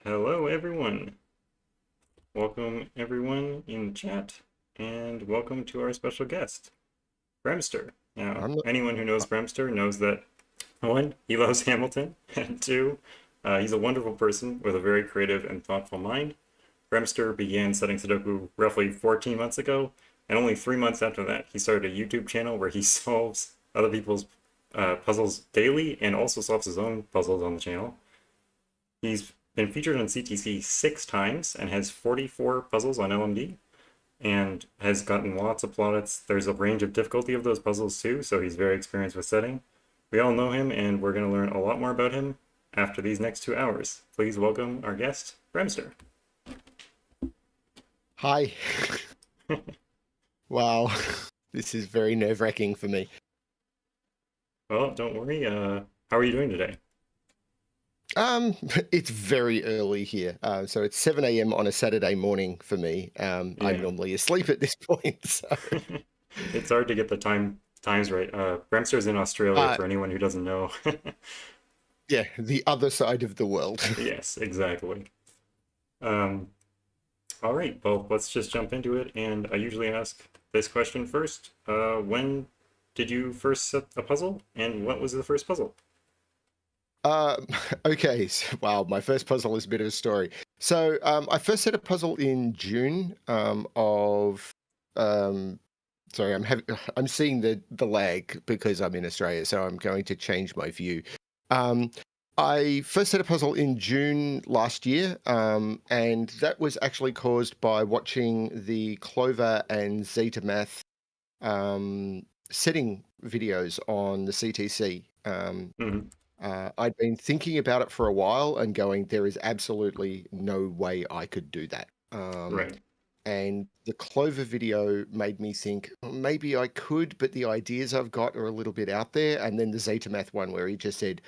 Hello, everyone. Welcome, everyone in chat, and welcome to our special guest, BremSter. Now, I'm not, anyone who knows BremSter knows that one, he loves Hamilton, and two, he's a wonderful person with a very creative and thoughtful mind. BremSter began studying Sudoku roughly 14 months ago, and only 3 months after that, he started a YouTube channel where he solves other people's puzzles daily and also solves his own puzzles on the channel. He's been featured on CTC 6 times and has 44 puzzles on LMD and has gotten lots of plaudits. There's a range of difficulty of those puzzles too, so he's very experienced with setting. We all know him, and we're going to learn a lot more about him after these next 2 hours. Please welcome our guest, BremSter. Hi. Wow. This is very nerve-wracking for me. Well, don't worry. How are you doing today? It's very early here. So it's 7 a.m. on a Saturday morning for me. I'm Yeah. normally asleep at this point. So It's hard to get the times right. BremSter's in Australia uh, for anyone who doesn't know. yeah, the other side of the world. Yes, exactly. Um, All right, well, let's just jump into it. And I usually ask this question first. When did you first set a puzzle, and what was the first puzzle? Uh, okay, so, wow, my first puzzle is a bit of a story. So I first set a puzzle in June um, sorry, I'm seeing the lag because I'm in Australia, so I'm going to change my view. Um, I first set a puzzle in June last year, and that was actually caused by watching the Clover and Zeta Math setting videos on the CTC. Hmm. I'd been thinking about it for a while and going, there is absolutely no way I could do that. Right. And the Clover video made me think, "Oh, maybe I could, but the ideas I've got are a little bit out there." And then the Zetamath one where he just said,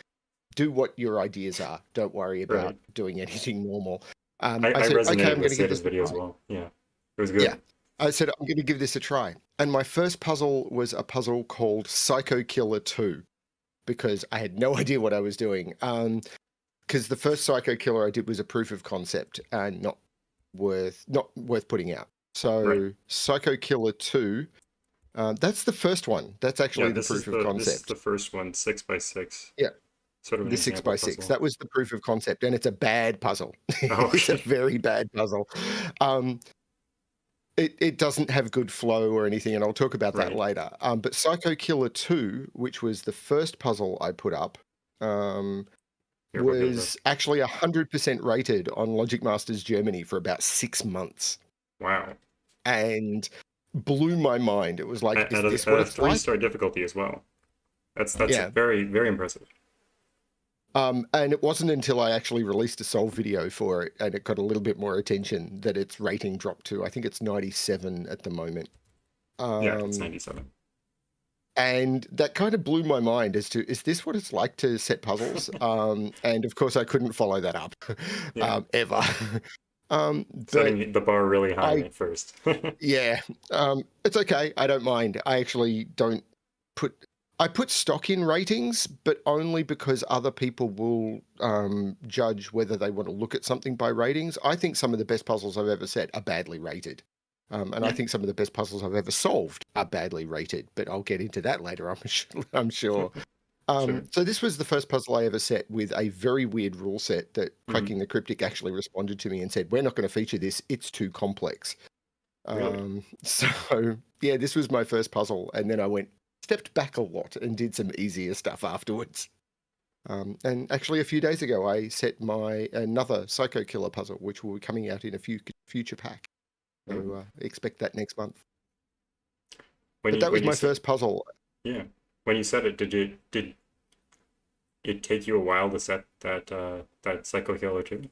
do what your ideas are. Don't worry about Right. doing anything normal. I I said, okay, resonated I'm with going to give Seta's this a video as try. well. Yeah, it was Yeah. good. I said, I'm going to give this a try. And my first puzzle was a puzzle called Psycho Killer 2 because I had no idea what I was doing. Because the first Psycho Killer I did was a proof of concept and not worth putting out. Right. So Psycho Killer 2, that's the first one. That's Yeah, actually the proof of this is concept. the first one, 6 by 6, Yeah, sort of an the six example by six. puzzle. That was the proof of concept, and it's a bad puzzle. Oh, It's a okay. very bad puzzle. Um, it doesn't have good flow or anything, and I'll talk about that Right. later. But Psycho Killer 2, which was the first puzzle I put up, um, Here, we'll get it up. was actually 100% rated on Logic Masters Germany for about 6 months Wow. and blew my mind. It was like, At, is at a, this at what a it's like? three-star difficulty as well. That's Yeah. very, very impressive. And it wasn't until I actually released a solve video for it and it got a little bit more attention that its rating dropped to, I think it's 97 at the moment. Yeah, it's Um, 97. and that kind of blew my mind as to, is this what it's like to set puzzles? And of course, I couldn't follow that up Yeah, ever. But setting the bar really high I at first. Yeah, it's okay. I don't mind. I actually don't put I put stock in ratings, but only because other people will judge whether they want to look at something by ratings. I think some of the best puzzles I've ever set are badly rated. And I Yeah, think some of the best puzzles I've ever solved are badly rated, but I'll get into that later, I'm sure. sure. So this was the first puzzle I ever set with a very weird rule set that Hmm. Cracking the Cryptic actually responded to me and said, we're not going to feature this, it's too complex. Really? So yeah, this was my first puzzle, and then I stepped back a lot and did some easier stuff afterwards. And actually, a few days ago, I set my another Psycho Killer puzzle, which will be coming out in a future pack. So Ooh. expect that next month. When But you that was when you my said first puzzle. yeah, when you said it, did it take you a while to set that Psycho Killer too?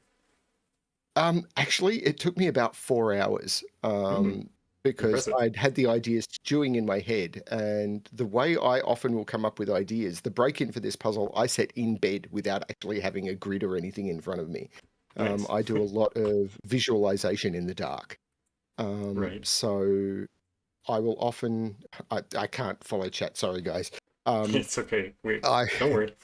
Actually, it took me about 4 hours. Hmm. Because Impressive. I'd had the ideas stewing in my head. And the way I often will come up with ideas, the break in for this puzzle, I set in bed without actually having a grid or anything in front of me. Nice. I do a lot of visualization in the dark. Right. So I will often, I can't follow chat, sorry guys. Um, It's okay. Wait, I, don't worry.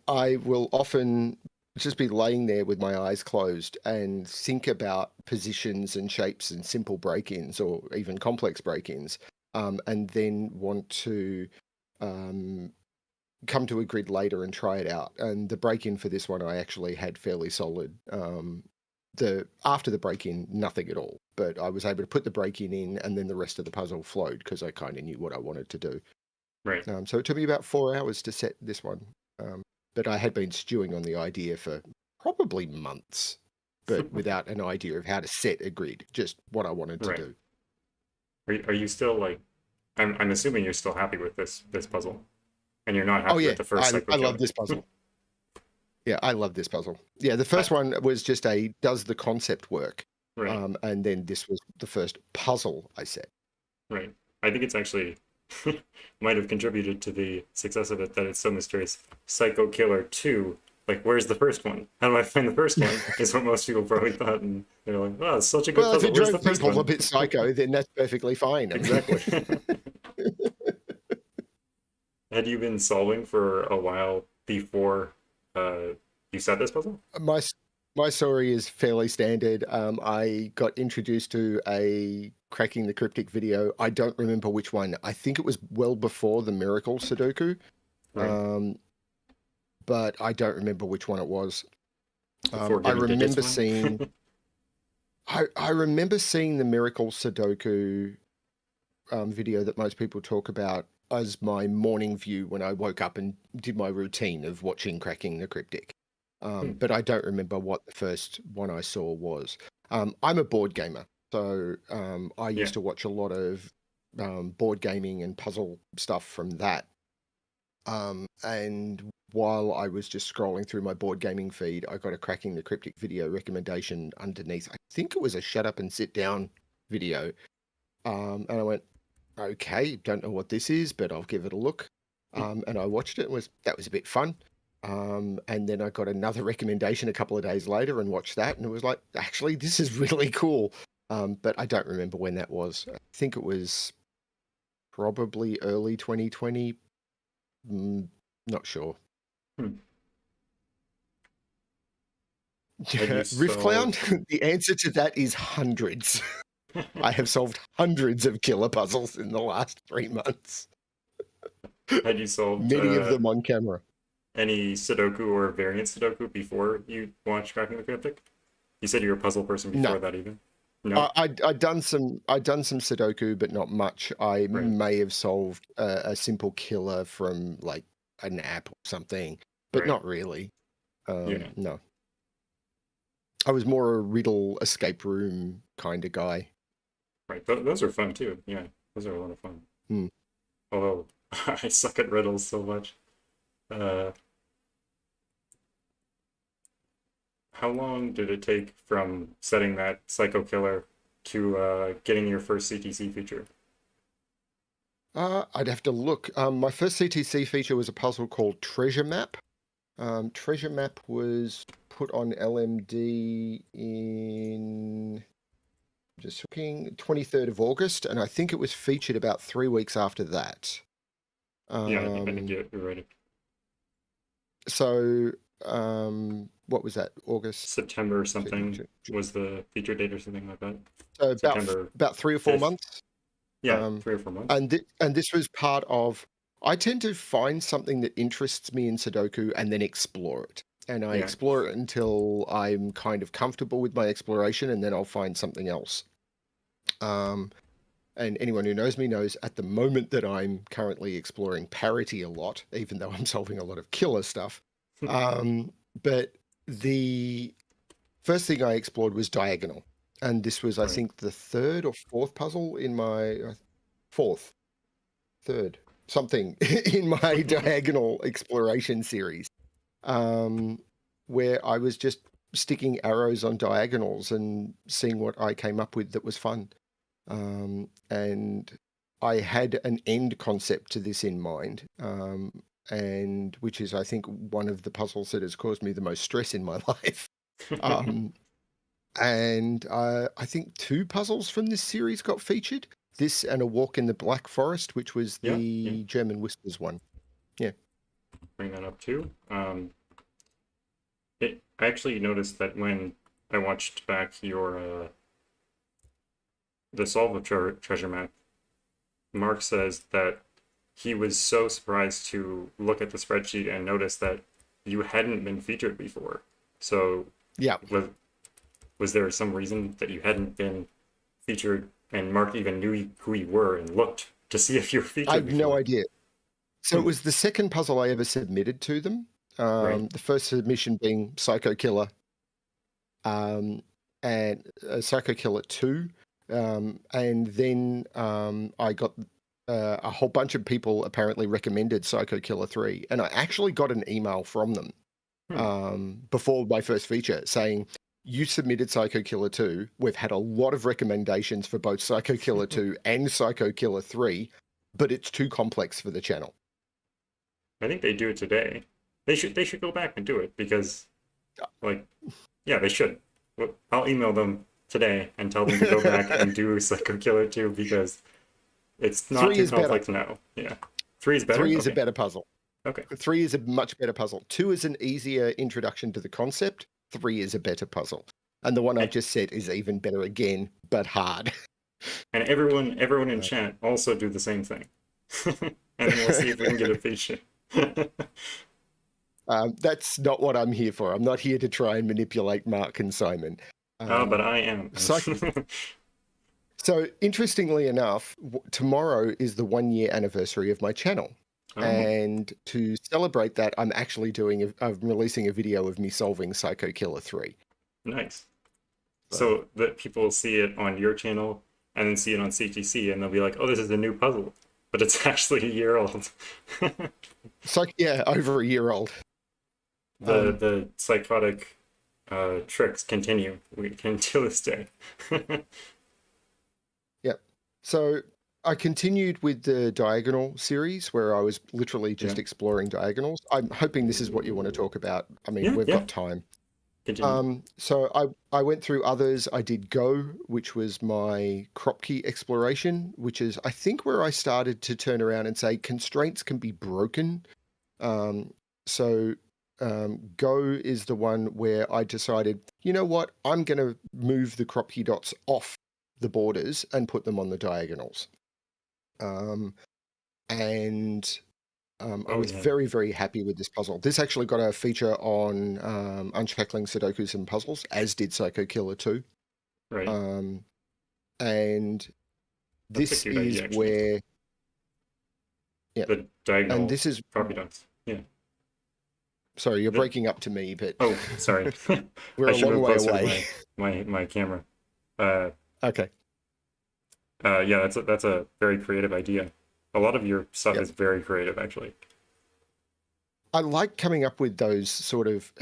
I will often just be laying there with my eyes closed and think about positions and shapes and simple break-ins or even complex break-ins, and then want to come to a grid later and try it out. And the break-in for this one I actually had fairly solid. After the break-in, nothing at all. But I was able to put the break-in in, and then the rest of the puzzle flowed because I kind of knew what I wanted to do. Right. So it took me about 4 hours to set this one. But I had been stewing on the idea for probably months, but without an idea of how to set a grid, just what I wanted to Right. do. Are you still like? I'm assuming you're still happy with this puzzle, and you're not Oh happy yeah, with the first Psycho I love Killer. this puzzle. Yeah, I love this puzzle. Yeah, the I, first one was just a does the concept work? right. And then this was the first puzzle I set. Right. I think it's actually might have contributed to the success of it that it's so mysterious. Psycho Killer 2, like, where's the first one? How do I find the first one? Is what most people probably thought. And they're like, oh, it's such a good Well, if puzzle. it Where's the drove first people a one? bit psycho, then that's perfectly fine. Exactly. Had you been solving for a while before you set this puzzle? My my story is fairly standard. I got introduced to a cracking the cryptic video. I don't remember which one. I think it was well before the Miracle Sudoku, Right. um, but I don't remember which one it was. Before I giving digits remember one? seeing I remember seeing the Miracle Sudoku video that most people talk about as my morning view when I woke up and did my routine of watching Cracking the Cryptic. Hmm. But I don't remember what the first one I saw was. I'm a board gamer, so I Yeah. used to watch a lot of board gaming and puzzle stuff from that. And while I was just scrolling through my board gaming feed, I got a Cracking the Cryptic video recommendation underneath. I think it was a Shut Up and Sit Down video. And I went, okay, don't know what this is, but I'll give it a look. And I watched it. That was a bit fun. And then I got another recommendation a couple of days later and watched that, and it was like, actually, this is really cool. But I don't remember when that was. I think it was probably early 2020. Not sure. Hmm. Had you Riff Clown? solved The answer to that is hundreds. I have solved hundreds of killer puzzles in the last 3 months, had you solved many of them on camera. any Sudoku or variant Sudoku before you watched Cracking the Cryptic? You said you were a puzzle person No, before that even. No? I'd done some Sudoku, but not much. I Right. may have solved a simple killer from like an app or something, but Right. not really. Yeah. No, I was more a riddle escape room kind of guy. Right. Those are fun too. Yeah. Those are a lot of fun. Hmm. Although I suck at riddles so much. Uh, how long did it take from setting that Psycho Killer to getting your first CTC feature? I'd have to look. My first CTC feature was a puzzle called Treasure Map. Treasure Map was put on LMD in just looking 23rd of August, and I think it was featured about 3 weeks after that. Yeah, I think Um, you're right. so what was that? August, September or September, something was the feature date or something like that. so September about 3 or 4 5th. months. Yeah, Um, 3 or 4 months. and this was part of. I tend to find something that interests me in Sudoku and then explore it. And I Yeah. explore it until I'm kind of comfortable with my exploration, and then I'll find something else. Um, and anyone who knows me knows at the moment that I'm currently exploring parity a lot, even though I'm solving a lot of killer stuff. Um, but the first thing I explored was diagonal. And this was, I Right. think, the third or fourth puzzle in my fourth, third, something in my diagonal exploration series, um, where I was just sticking arrows on diagonals and seeing what I came up with that was fun. And I had an end concept to this in mind, and which is, I think, one of the puzzles that has caused me the most stress in my life. Um, and I think two puzzles from this series got featured. This and A Walk in the Black Forest, which was Yeah, yeah. the German Whispers one. Yeah. Bring that up too. I actually noticed that when I watched back your the Solve of Treasure map, Mark says that he was so surprised to look at the spreadsheet and notice that you hadn't been featured before. So Yeah, was there some reason that you hadn't been featured and Mark even knew who you were and looked to see if you were featured I've no before? idea. So it Hmm, was the second puzzle I ever submitted to them. right. The first submission being Psycho Killer, um, and Psycho Killer 2. And then I got a whole bunch of people apparently recommended Psycho Killer 3. And I actually got an email from them Hmm. before my first feature saying, you submitted Psycho Killer 2. We've had a lot of recommendations for both Psycho Killer 2 and Psycho Killer 3, but it's too complex for the channel. I think they do it today. They should go back and do it because like yeah, they should. Well, I'll email them today and tell them to go back and do Psycho Killer 2 because it's not 3 too is better. complex now. Yeah. 3 is better? 3 is a Okay. better puzzle. Okay. 3 is a much better puzzle. 2 is an easier introduction to the concept. 3 is a better puzzle. And the one I've And, just said is even better again, but hard. and everyone in chat also do the same thing. And then we'll see if we can get a feature. That's not what I'm here for. I'm not here to try and manipulate Mark and Simon. But I am. Psych- so, interestingly enough, tomorrow is the 1 year anniversary of my channel. Oh, And to celebrate that, I'm actually I'm releasing a video of me solving Psycho Killer 3. nice. So, So that people will see it on your channel and then see it on CTC and they'll be like, oh, this is a new puzzle. But it's actually a year old. yeah, over a year old. The psychotic tricks continue until this day. Yep. So I continued with the diagonal series where I was literally just Yeah. exploring diagonals. I'm hoping this is what you want to talk about. I mean, Yeah, we've yeah. got time. Continue. So I went through others. I did Go, which was my Kropki exploration, which is I think where I started to turn around and say constraints can be broken. Um, so Go is the one where I decided, you know what, I'm going to move the Kropki dots off the borders and put them on the diagonals. Um, and I Oh was yeah. very, very happy with this puzzle. This actually got a feature on Unshackling Sudokus and Puzzles, as did Psycho Killer 2. Right. Um, and That's a this cute is idea actually. where, yeah, The and diagonal this is, property dots. Yeah. sorry, you're The, breaking up to me, but oh, sorry. we're I a should long move way closer to away. my camera. Uh, Okay. yeah, that's a very creative idea. A lot of your stuff Yep. is very creative actually. I like coming up with those sort of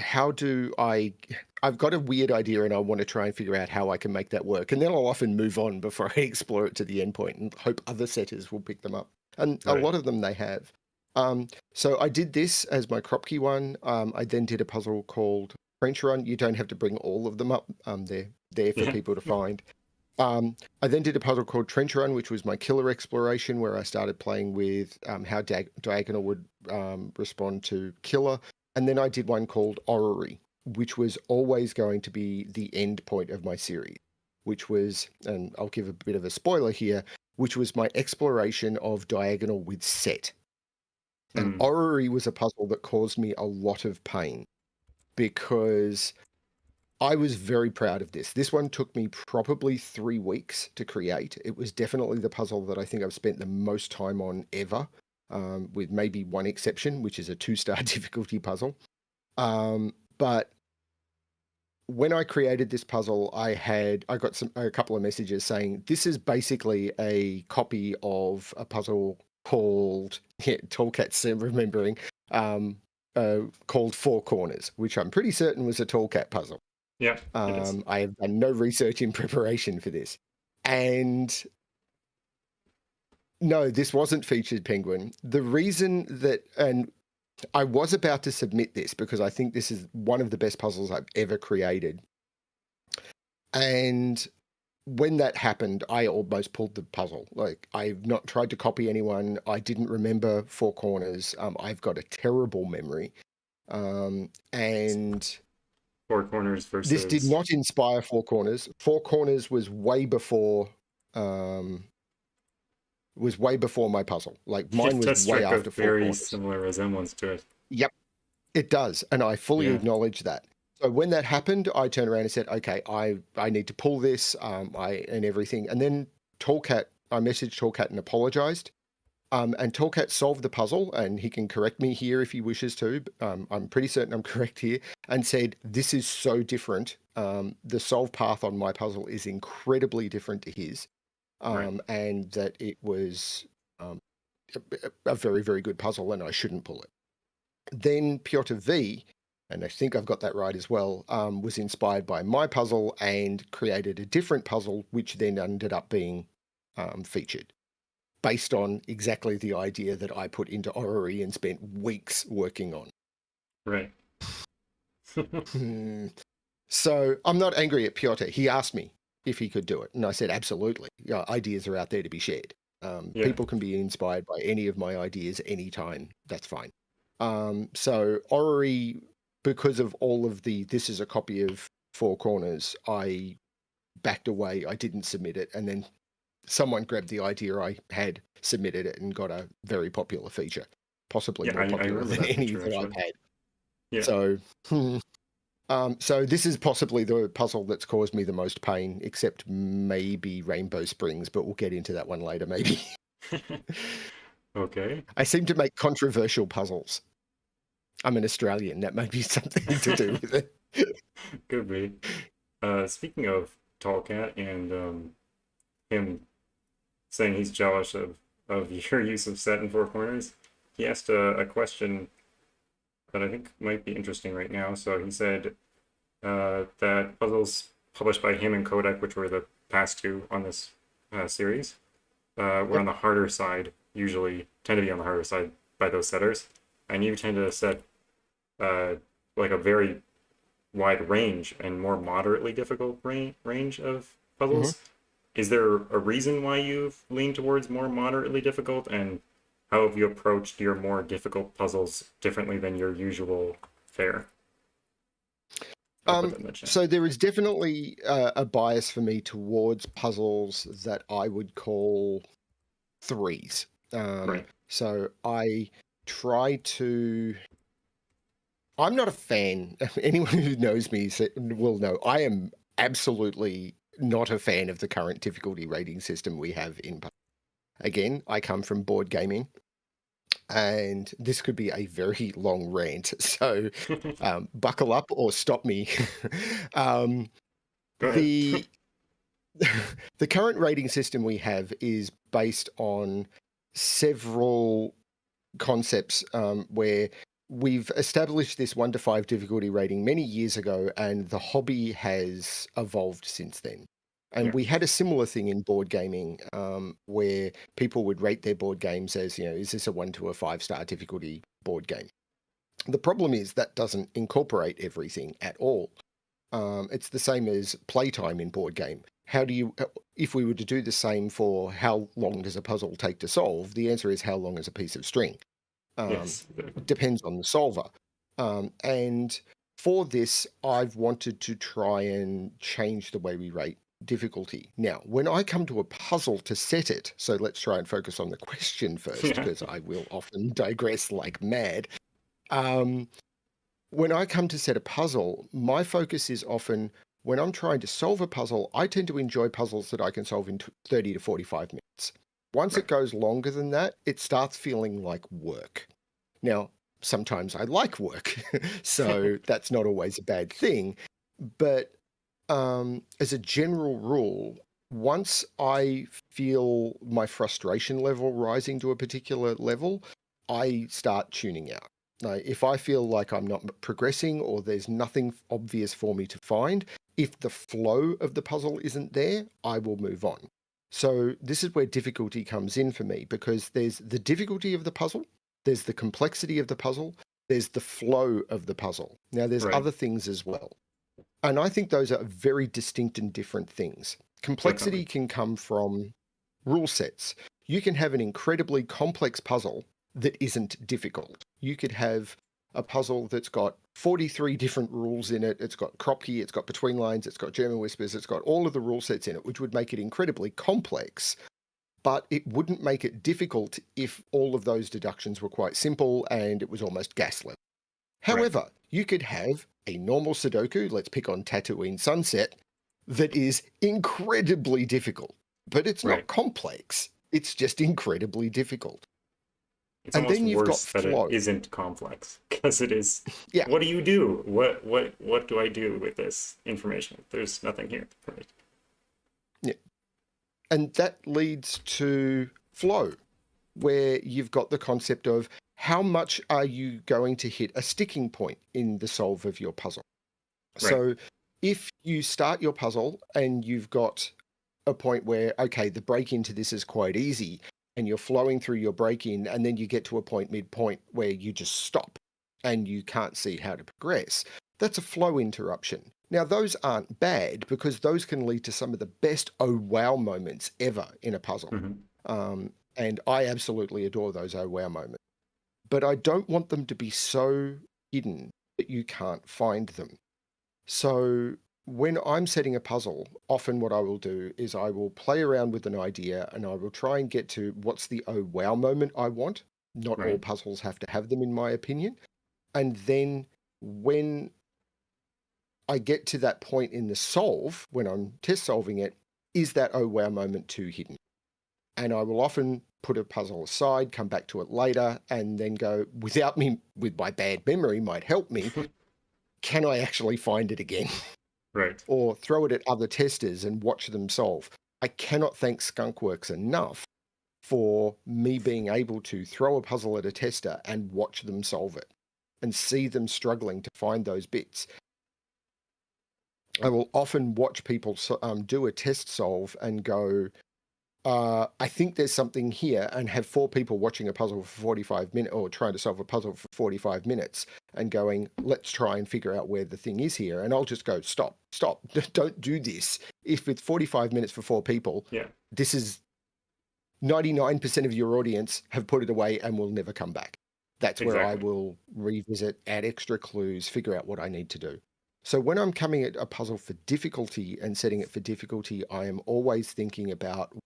I've got a weird idea and I want to try and figure out how I can make that work. And then I'll often move on before I explore it to the end point and hope other setters will pick them up. And a Right. lot of them they have. So I did this as my Kropki one. I then did a puzzle called Trench Run. You don't have to bring all of them up. They're there for Yeah. people to find. I then did a puzzle called Trench Run, which was my killer exploration, where I started playing with how diagonal would respond to killer. And then I did one called Orary, which was always going to be the end point of my series, which was, and I'll give a bit of a spoiler here, which was my exploration of diagonal with set. And Hmm. Orrery was a puzzle that caused me a lot of pain because I was very proud of this. This one took me probably 3 weeks to create. It was definitely the puzzle that I think I've spent the most time on ever, with maybe one exception, which is a 2-star difficulty puzzle. But when I created this puzzle, I got a couple of messages saying this is basically a copy of a puzzle called Tallcat's remembering called Four Corners, which I'm pretty certain was a Tallcat puzzle. Yeah, it is. I have done no research in preparation for this, and no, this wasn't featured Penguin. The reason that, and I was about to submit this because I think this is one of the best puzzles I've ever created. And when that happened, I almost pulled the puzzle. Like, I've not tried to copy anyone. I didn't remember Four Corners. I've got a terrible memory. And Four Corners This did versus not inspire Four Corners. Four Corners um, was way before my puzzle. Like mine it was does way strike a after Four very Corners. similar resemblance to it. Yep, it does, and I fully Yeah, acknowledge that. So when that happened, I turned around and said, "Okay, I need to pull this, and everything." And then Tallcat, I messaged Tallcat and apologized. And Tallcat solved the puzzle, and he can correct me here if he wishes to. I'm pretty certain I'm correct here, and said, "This is so different. The solve path on my puzzle is incredibly different to his, right. and that it was a very, very good puzzle, and I shouldn't pull it." Then Piotr V, and I think I've got that right as well, was inspired by my puzzle and created a different puzzle, which then ended up being featured, based on exactly the idea that I put into Orary and spent weeks working on. Right. So I'm not angry at Piotr. He asked me if he could do it, and I said absolutely. Yeah, ideas are out there to be shared. Yeah. People can be inspired by any of my ideas anytime. That's fine. So Orrery, because of all of this is a copy of Four Corners, I backed away. I didn't submit it, and then someone grabbed the idea I had, submitted it, and got a very popular feature, possibly Yeah, more I popular remember than that any feature that actually. I've had. Yeah. So, so this is possibly the puzzle that's caused me the most pain, except maybe Rainbow Springs, but we'll get into that one later, maybe. Okay. I seem to make controversial puzzles. I'm an Australian. That may be something to do with it. Could be. Speaking of Tallcat and him saying he's jealous of your use of set in Four Corners, he asked a question that I think might be interesting right now. So he said that puzzles published by him and Kodak, which were the past two on this series, were on Yep. the harder side, usually tend to be on the harder side by those setters. And you tend to set uh, like a very wide range and more moderately difficult range of hmm puzzles. Is there a reason why you've leaned towards more moderately difficult, and how have you approached your more difficult puzzles differently than your usual fare? I'll put that in the chat. So there is definitely a bias for me towards puzzles that I would call threes. Right. So I try to. I'm not a fan. Anyone who knows me will know I am absolutely not a fan of the current difficulty rating system we have in. Again, I come from board gaming, and this could be a very long rant. So buckle up or stop me. um, Go ahead. the the current rating system we have is based on several concepts where we've established this 1 to 5 difficulty rating many years ago, and the hobby has evolved since then. And Yeah. we had a similar thing in board gaming where people would rate their board games as, is this a 1 to 5 star difficulty board game? The problem is that doesn't incorporate everything at all. It's the same as playtime in board game. How do you, if we were to do the same for how long does a puzzle take to solve, the answer is how long is a piece of string. Yes. Depends on the solver. And for this, I've wanted to try and change the way we rate difficulty. Now, when I come to a puzzle to set it, so let's try and focus on the question first, Yeah. because I will often digress like mad. Um, when I come to set a puzzle, my focus is often when I'm trying to solve a puzzle, I tend to enjoy puzzles that I can solve in 30 to 45 minutes. Once Right. it goes longer than that, it starts feeling like work. Now, sometimes I like work, so that's not always a bad thing. But as a general rule, once I feel my frustration level rising to a particular level, I start tuning out. Like, if I feel like I'm not progressing or there's nothing obvious for me to find, if the flow of the puzzle isn't there, I will move on. So this is where difficulty comes in for me, because there's the difficulty of the puzzle, there's the complexity of the puzzle, there's the flow of the puzzle. Now, there's Right. other things as well. And I think those are very distinct and different things. Complexity Definitely. can come from rule sets. You can have an incredibly complex puzzle that isn't difficult. You could have a puzzle that's got 43 different rules in it. It's got Kropki, it's got between lines, it's got German whispers, it's got all of the rule sets in it, which would make it incredibly complex. But it wouldn't make it difficult if all of those deductions were quite simple and it was almost gas level. However, you could have a normal Sudoku, let's pick on Tatooine Sunset, that is incredibly difficult, but it's not complex. It's just incredibly difficult. It's And almost then you've got worse that it flow. isn't complex because it is. Yeah. What do you do? What do I do with this information? There's nothing here for me. Yeah. And that leads to flow, where you've got the concept of how much are you going to hit a sticking point in the solve of your puzzle. So if you start your puzzle and you've got a point where, okay, the break into this is quite easy and you're flowing through your break in, and then you get to a point midpoint where you just stop and you can't see how to progress, that's a flow interruption. Now, those aren't bad because those can lead to some of the best oh wow moments ever in a puzzle. And I absolutely adore those oh wow moments. But I don't want them to be so hidden that you can't find them. So when I'm setting a puzzle, often what I will do is I will play around with an idea and I will try and get to what's the oh wow moment I want. Not all puzzles have to have them, in my opinion. And then when I get to that point in the solve, when I'm test solving it, is that oh wow moment too hidden? And I will often put a puzzle aside, come back to it later, and then go, without me, with my bad memory might help me, can I actually find it again? Or throw it at other testers and watch them solve. I cannot thank Skunk Works enough for me being able to throw a puzzle at a tester and watch them solve it and see them struggling to find those bits. I will often watch people do a test solve and go, I think there's something here, and have 4 people watching a puzzle for 45 minutes or trying to solve a puzzle for 45 minutes and going, let's try and figure out where the thing is here. And I'll just go, stop, don't do this. If it's 45 minutes for 4 people, this is 99% of your audience have put it away and will never come back. That's where I will revisit, add extra clues, figure out what I need to do. So when I'm coming at a puzzle for difficulty and setting it for difficulty, I am always thinking about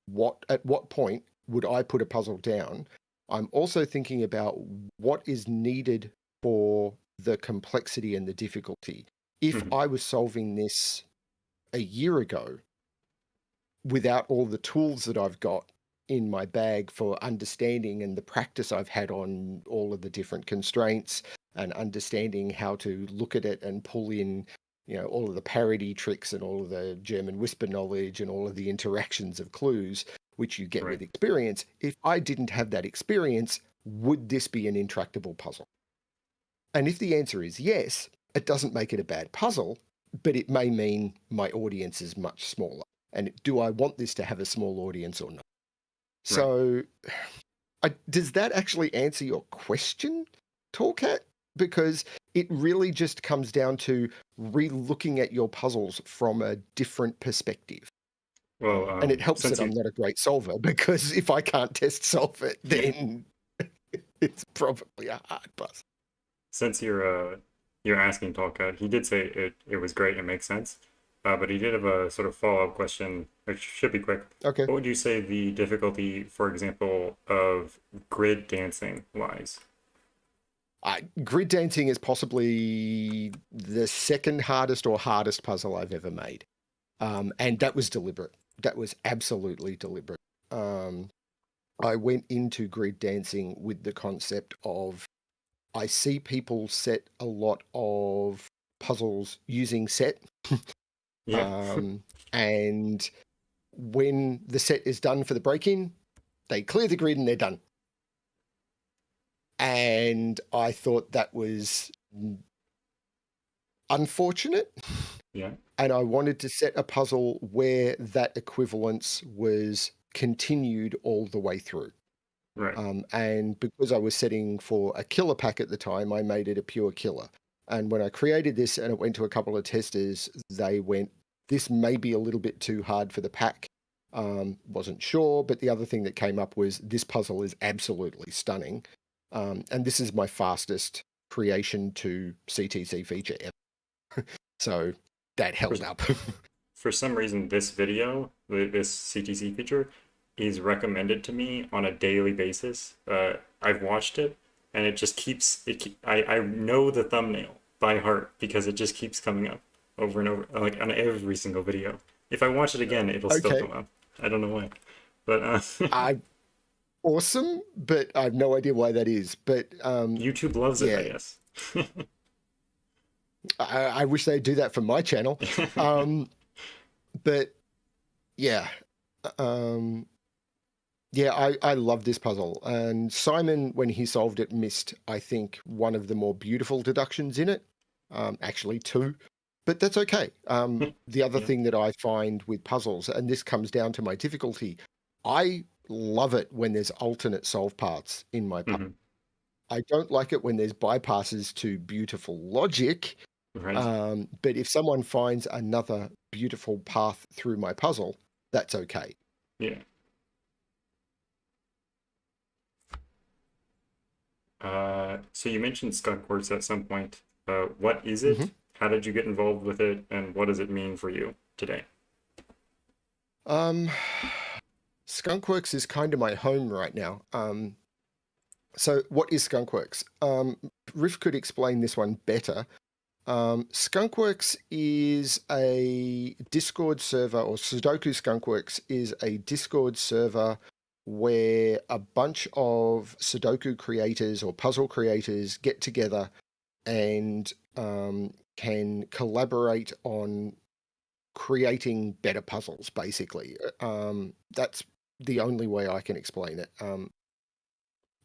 at what point would I put a puzzle down. I'm also thinking about what is needed for the complexity and the difficulty. If I was solving this a year ago without all the tools that I've got in my bag for understanding and the practice I've had on all of the different constraints and understanding how to look at it and pull in, all of the parity tricks and all of the German whisper knowledge and all of the interactions of clues, which you get with experience. If I didn't have that experience, would this be an intractable puzzle? And if the answer is yes, it doesn't make it a bad puzzle, but it may mean my audience is much smaller. And do I want this to have a small audience or not? So does that actually answer your question, Tallcat? Because it really just comes down to re-looking at your puzzles from a different perspective. Well, and it helps that I'm not a great solver, because if I can't test solve it, then it's probably a hard puzzle. Since you're asking Tallcat, he did say it was great, it makes sense. But he did have a sort of follow-up question, which should be quick. Okay. What would you say the difficulty, for example, of grid dancing lies? Grid dancing is possibly the second hardest or hardest puzzle I've ever made. And that was deliberate. That was absolutely deliberate. I went into grid dancing with the concept of, I see people set a lot of puzzles using set. And when the set is done for the break-in, they clear the grid and they're done. And I thought that was unfortunate. And I wanted to set a puzzle where that equivalence was continued all the way through. And because I was setting for a killer pack at the time, I made it a pure killer. And when I created this and it went to a couple of testers, they went, this may be a little bit too hard for the pack. Wasn't sure, but the other thing that came up was, this puzzle is absolutely stunning. And this is my fastest creation to CTC feature ever. So that For, held up. for some reason, this video, this CTC feature, is recommended to me on a daily basis. I've watched it, and it just keeps it. I know the thumbnail by heart because it just keeps coming up over and over, like on every single video. If I watch it again, it'll still Okay. come up. I don't know why, but I awesome, but I have no idea why that is. But YouTube loves it, I yeah, guess. I wish they'd do that for my channel. Um, but yeah, um, yeah, I love this puzzle. And Simon, when he solved it, missed, I think, one of the more beautiful deductions in it. Actually, two. But that's okay. The other Yeah. thing that I find with puzzles, and this comes down to my difficulty, I love it when there's alternate solve paths in my puzzle. Hmm. I don't like it when there's bypasses to beautiful logic. Right. But if someone finds another beautiful path through my puzzle, that's okay. Yeah. So you mentioned Skunk Works at some point. What is hmm it? How did you get involved with it? And what does it mean for you today? Um, Skunkworks is kind of my home right now. So what is Skunkworks? Riff could explain this one better. Skunkworks is a Discord server, or Sudoku Skunkworks is a Discord server where a bunch of Sudoku creators or puzzle creators get together and can collaborate on creating better puzzles, basically. That's the only way I can explain it.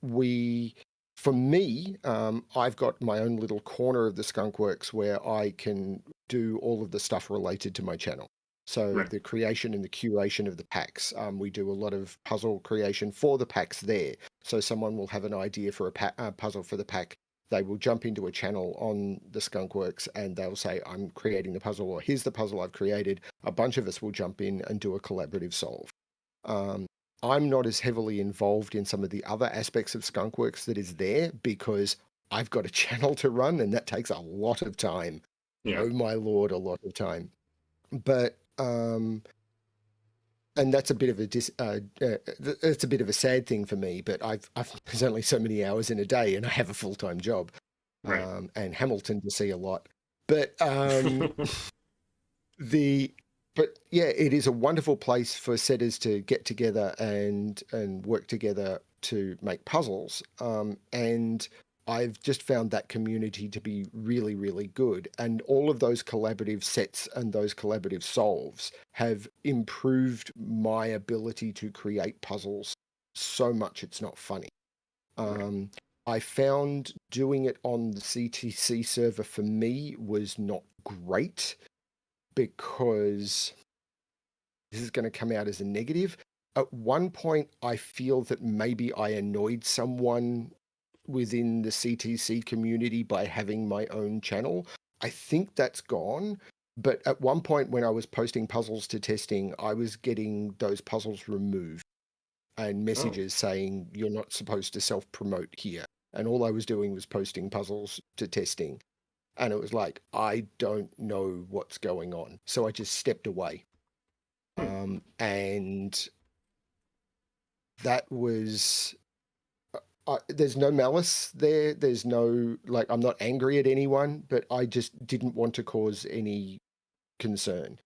We For me, I've got my own little corner of the Skunk Works where I can do all of the stuff related to my channel. So Right. the creation and the curation of the packs. We do a lot of puzzle creation for the packs there. So someone will have an idea for a puzzle for the pack. They will jump into a channel on the Skunk Works and they'll say, I'm creating the puzzle, or here's the puzzle I've created. A bunch of us will jump in and do a collaborative solve. Um, I'm not as heavily involved in some of the other aspects of Skunkworks that is there because I've got a channel to run and that takes a lot of time. Yeah. Oh my lord, a lot of time. But and that's a bit of a it's a bit of a sad thing for me. But I've there's only so many hours in a day, and I have a full time job, Right. and Hamilton to see a lot. But the but yeah, it is a wonderful place for setters to get together and work together to make puzzles. And I've just found that community to be really, really good. And all of those collaborative sets and those collaborative solves have improved my ability to create puzzles so much it's not funny. Right. Um, I found doing it on the CTC server for me was not great because this is going to come out as a negative. At one point, I feel that maybe I annoyed someone within the CTC community by having my own channel. I think that's gone. But at one point, when I was posting puzzles to testing, I was getting those puzzles removed and Oh. messages saying, you're not supposed to self promote here. And all I was doing was posting puzzles to testing. And it was like, I don't know what's going on. So I just stepped away. Hmm. And that was there's no malice there. There's no, like, I'm not angry at anyone, but I just didn't want to cause any concern.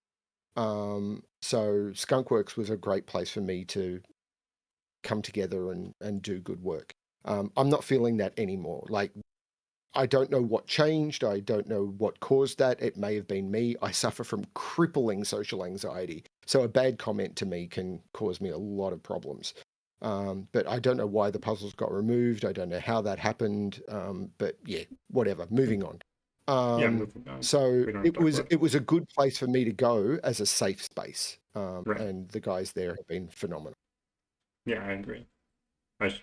So Skunkworks was a great place for me to come together and do good work. I'm not feeling that anymore. Like, I don't know what changed. I don't know what caused that. It may have been me. I suffer from crippling social anxiety. So a bad comment to me can cause me a lot of problems. But I don't know why the puzzles got removed. I don't know how that happened. But yeah, whatever. Hmm. Moving on. Yeah, moving on. So We don't have to talk about it was a good place for me to go as a safe space. it. Right. And the guys there have been phenomenal. Yeah, I agree. I,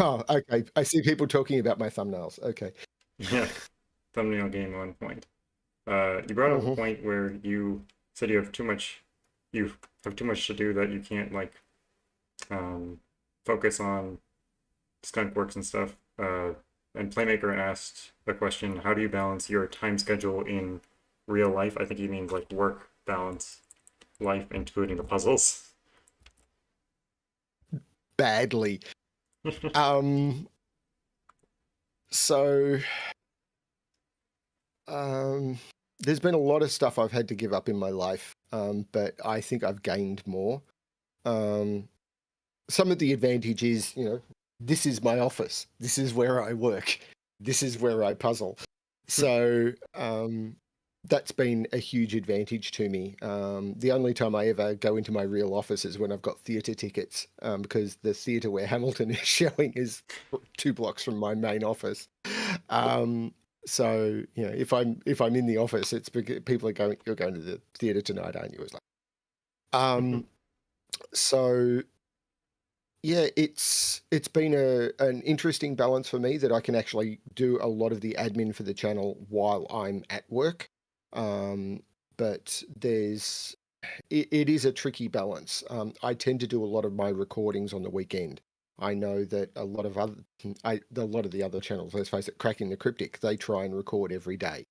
Oh, okay. I see people talking about my thumbnails. Okay. yeah, thumbnail game on point. You brought up a hmm point where you said you have too much to do that you can't like um, focus on skunk works and stuff. And Playmaker asked a question: how do you balance your time schedule in real life? I think he means like work balance, life, including the puzzles. Badly. Um, so um, there's been a lot of stuff I've had to give up in my life, but I think I've gained more. Um, some of the advantage is, this is my office. This is where I work. This is where I puzzle. So that's been a huge advantage to me. The only time I ever go into my real office is when I've got theatre tickets, because the theatre where Hamilton is showing is 2 blocks from my main office. So if I'm in the office, it's because people are going. You're going to the theatre tonight, aren't you? It's like, so yeah, it's been an interesting balance for me that I can actually do a lot of the admin for the channel while I'm at work. But it is a tricky balance. I tend to do a lot of my recordings on the weekend. I know that a lot of the other channels, let's face it, Cracking the Cryptic, they try and record every day,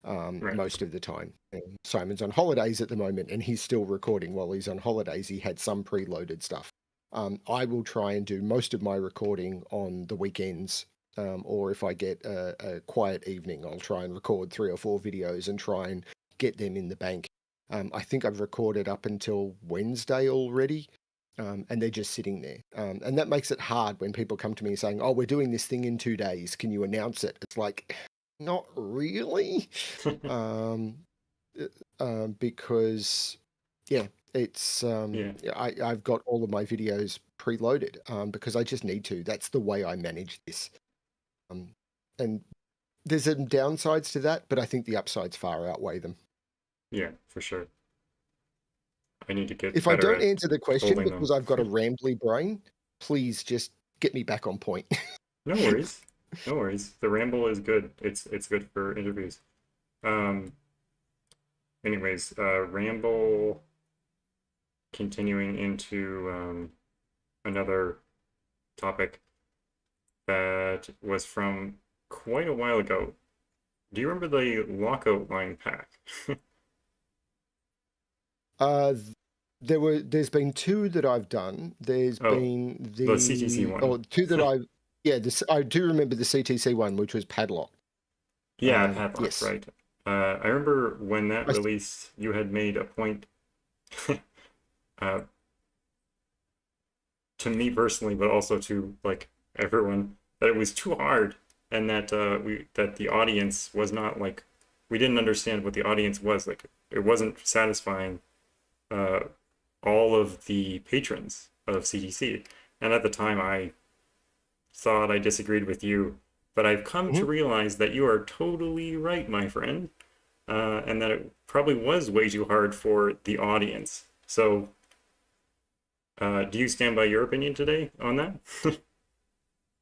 Right. most of the time. And Simon's on holidays at the moment, and he's still recording. While he's on holidays, he had some preloaded stuff. I will try and do most of my recording on the weekends, or if I get a quiet evening, I'll try and record 3 or 4 videos and try and get them in the bank. I think I've recorded up until Wednesday already, and they're just sitting there. And that makes it hard when people come to me saying, "Oh, we're doing this thing in 2 days. Can you announce it?" It's like, not really, um, because yeah, it's Yeah. I've got all of my videos preloaded, because I just need to. That's the way I manage this. Um, and there's some downsides to that, but I think the upsides far outweigh them. Yeah, for sure. I need to get If I better don't at answer the question holding them. because I've got a rambly brain, please just get me back on point. No worries. No worries. The ramble is good. It's good for interviews. Um, anyways, ramble continuing into another topic that was from quite a while ago. Do you remember the lockout line pack? uh, there's been 2 that I've done. There's Oh, been the CTC one. or 2 that I do remember the CTC one, which was Padlock. Yeah, padlock, Yes. right. I remember when that I, released, you had made a point, uh, to me personally, but also to like everyone, that it was too hard, and that that the audience was not like, we didn't understand what the audience was like. It wasn't satisfying uh, all of the patrons of CTC. And at the time, I thought I disagreed with you, but I've come to Mhm. realize that you are totally right, my friend, and that it probably was way too hard for the audience. So, do you stand by your opinion today on that?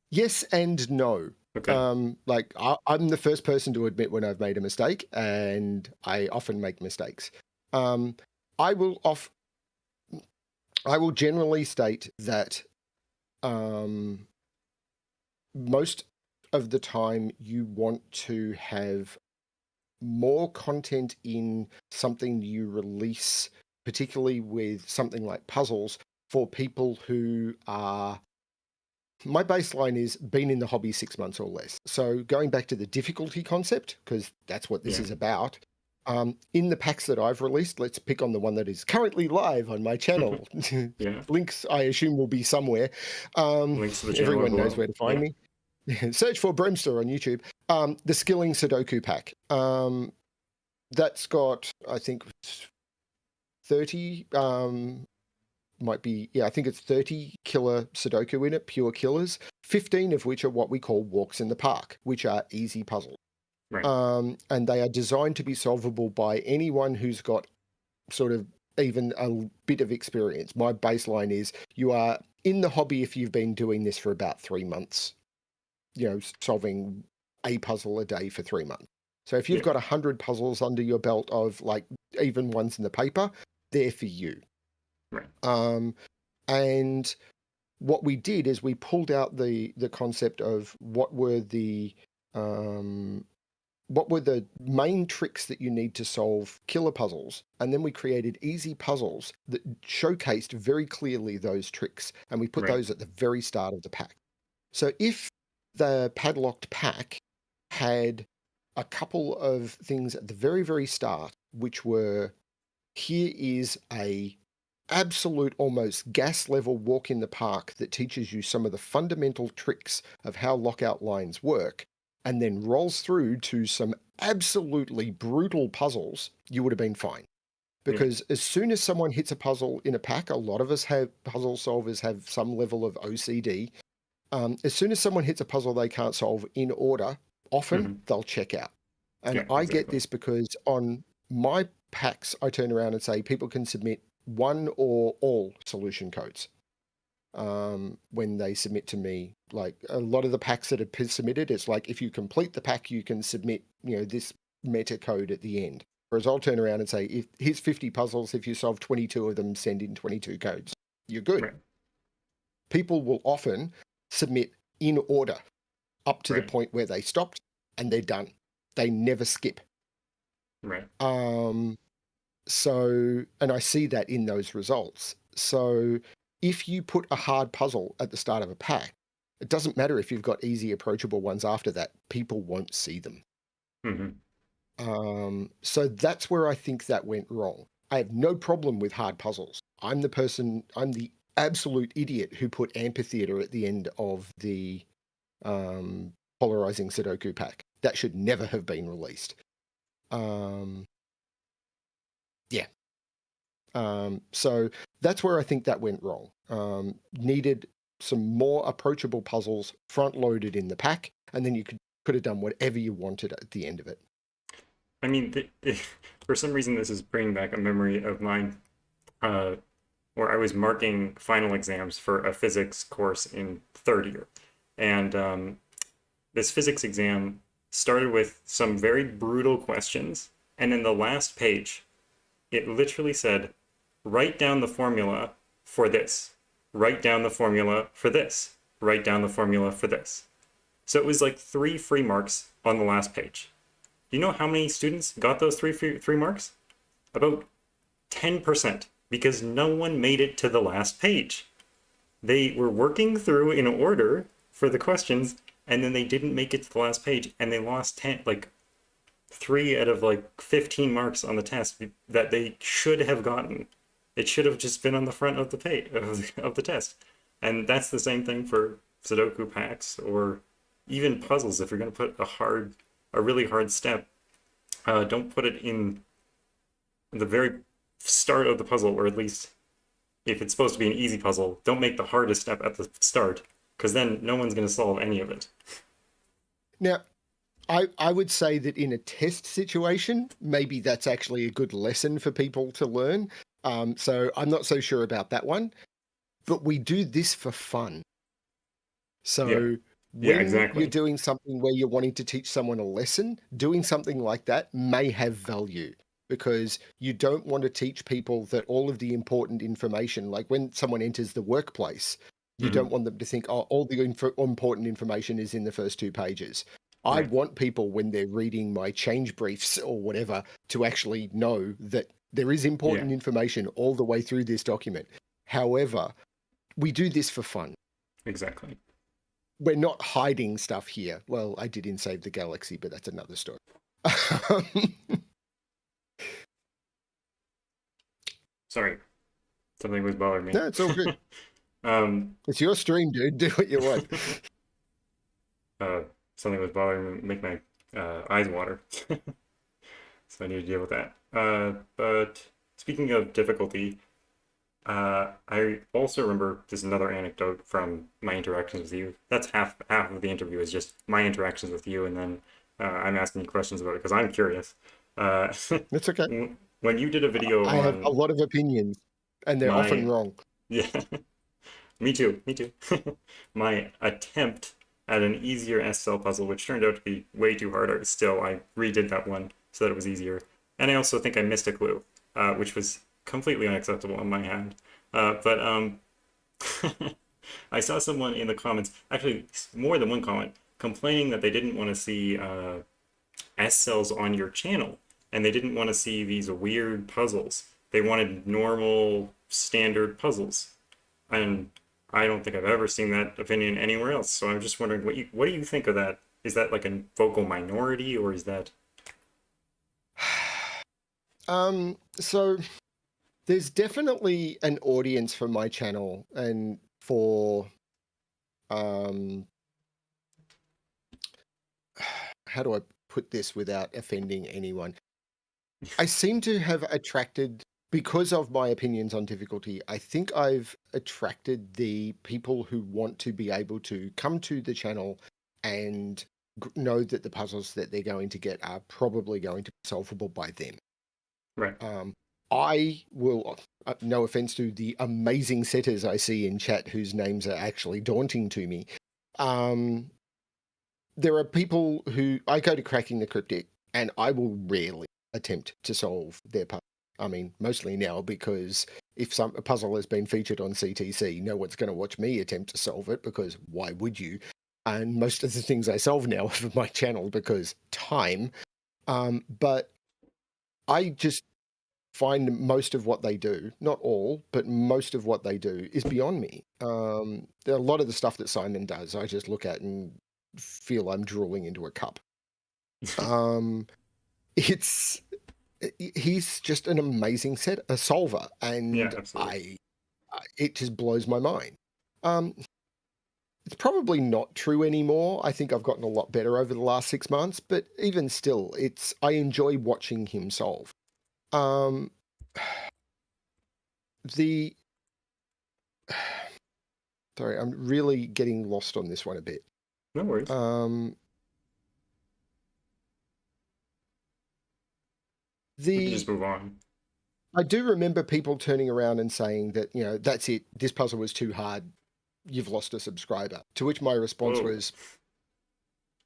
Yes and no. Okay. Like I'm the first person to admit when I've made a mistake, and I often make mistakes. Um, I will off. I will generally state that um, most of the time you want to have more content in something you release, particularly with something like puzzles, for people who are. My baseline is been in the hobby 6 months or less. So going back to the difficulty concept, because that's what this Yeah. is about. In the packs that I've released, let's pick on the one that is currently live on my channel. Yeah. Links, I assume, will be somewhere. Um, Links to the channel are everyone knows below. where to find Yeah. me. Search for BremSter on YouTube. The Skilling Sudoku pack. That's got, I think, 30, might be, yeah, I think it's 30 killer Sudoku in it, pure killers, 15 of which are what we call walks in the park, which are easy puzzles. Right. And they are designed to be solvable by anyone who's got sort of even a bit of experience. My baseline is you are in the hobby if you've been doing this for about 3 months, solving a puzzle a day for 3 months. So if you've Yeah. got 100 puzzles under your belt of like even ones in the paper, they're for you. Right. And what we did is we pulled out the concept of um, what were the main tricks that you need to solve killer puzzles, and then we created easy puzzles that showcased very clearly those tricks, and we put Right. those at the very start of the pack. So if the padlocked pack had a couple of things at the very, very start, which were, here is a absolute almost gas level walk in the park that teaches you some of the fundamental tricks of how lockout lines work, and then rolls through to some absolutely brutal puzzles, you would have been fine. Yeah. Because as soon as someone hits a puzzle in a pack, a lot of us have puzzle solvers have some level of OCD. As soon as someone hits a puzzle they can't solve in order, often Hmm. they'll check out. And Yeah, I get exactly. this because on my packs, I turn around and say people can submit one or all solution codes when they submit to me. Like a lot of the packs that are submitted, it's like if you complete the pack, you can submit, this meta code at the end. Whereas I'll turn around and say, if here's 50 puzzles, if you solve 22 of them, send in 22 codes. You're good. Right. People will often submit in order up to the Right. point where they stopped and they're done. They never skip. Right. Um, so, and I see that in those results. So, if you put a hard puzzle at the start of a pack, it doesn't matter if you've got easy, approachable ones after that, people won't see them. Hmm. So that's where I think that went wrong. I have no problem with hard puzzles. I'm the absolute idiot who put amphitheater at the end of the um, polarizing Sudoku pack. That should never have been released. Um, yeah. So that's where I think that went wrong. Needed some more approachable puzzles front loaded in the pack, and then you could have done whatever you wanted at the end of it. I mean, for some reason, this is bringing back a memory of mine, uh, where I was marking final exams for a physics course in third year. And this physics exam started with some very brutal questions. And in the last page, it literally said, write down the formula for this, write down the formula for this, write down the formula for this. So it was like 3 free marks on the last page. Do you know how many students got those three marks? About 10%, because no one made it to the last page. They were working through in order for the questions, and then they didn't make it to the last page, and they lost 10, like 3 out of 15 marks on the test that they should have gotten. It should have just been on the front of the page of the test. And that's the same thing for Sudoku packs or even puzzles. If you're going to put a really hard step, don't put it in the very start of the puzzle, or at least if it's supposed to be an easy puzzle, don't make the hardest step at the start, because then no one's going to solve any of it. Now, I would say that in a test situation, maybe that's actually a good lesson for people to learn. So I'm not so sure about that one, but we do this for fun. Yeah, So yeah, when you're exactly. doing something where you're wanting to teach someone a lesson, doing something like that may have value because you don't want to teach people that all of the important information, like when someone enters the workplace, you don't Hmm. want them to think, oh, all the important information is in the first 2 pages. I Right. want people when they're reading my change briefs or whatever to actually know that there is Yeah, important information all the way through this document. However, we do this for fun. exactly. We're not hiding stuff here. Well, I did in Save the Galaxy, but that's another story. Sorry, something was bothering me. No, it's all good. um, It's your stream, dude. Do what you want. uh, something was bothering me, make my eyes water. So I need to deal with that. But speaking of difficulty, I also remember just another anecdote from my interactions with you. That's half of the interview is just my interactions with you, and then I'm asking you questions about it because I'm curious. Uh, It's okay. when you did a video I have a on lot of opinions, and they're often my, wrong. yeah, me too, me too. My attempt at an easier SL puzzle, which turned out to be way too hard. Still, I redid that one so that it was easier. And I also think I missed a clue, which was completely unacceptable on my hand. But I saw someone in the comments, actually more than one comment, complaining that they didn't want to see S cells on your channel, and they didn't want to see these weird puzzles. They wanted normal, standard puzzles, and I don't think I've ever seen that opinion anywhere else. So I'm just wondering, what do you think of that? Is that like a vocal minority, or is that? So there's definitely an audience for my channel and for how do I put this without offending anyone? I seem to have attracted, because of my opinions on difficulty, I think I've attracted the people who want to be able to come to the channel and know that the puzzles that they're going to get are probably going to be solvable by them. Right. I will, no offense to the amazing setters I see in chat whose names are actually daunting to me. There are people who I go to Cracking the Cryptic and I will rarely attempt to solve their puzzle. I mean, mostly now because if a puzzle has been featured on CTC, no one's going to watch me attempt to solve it because why would you? And most of the things I solve now are for my channel because time. But I just find most of what they do, not all, but most of what they do is beyond me. There are a lot of the stuff that Simon does, I just look at and feel I'm drooling into a cup. It's he's just an amazing a solver, Yeah, and absolutely. it just blows my mind. It's probably not true anymore. I think I've gotten a lot better over the last 6 months, but even still, I enjoy watching him solve. Um, the Sorry, I'm really getting lost on this one a bit. No worries. We can just move on. I do remember people turning around and saying that, that's it, this puzzle was too hard, you've lost a subscriber. To which my response Whoa. was,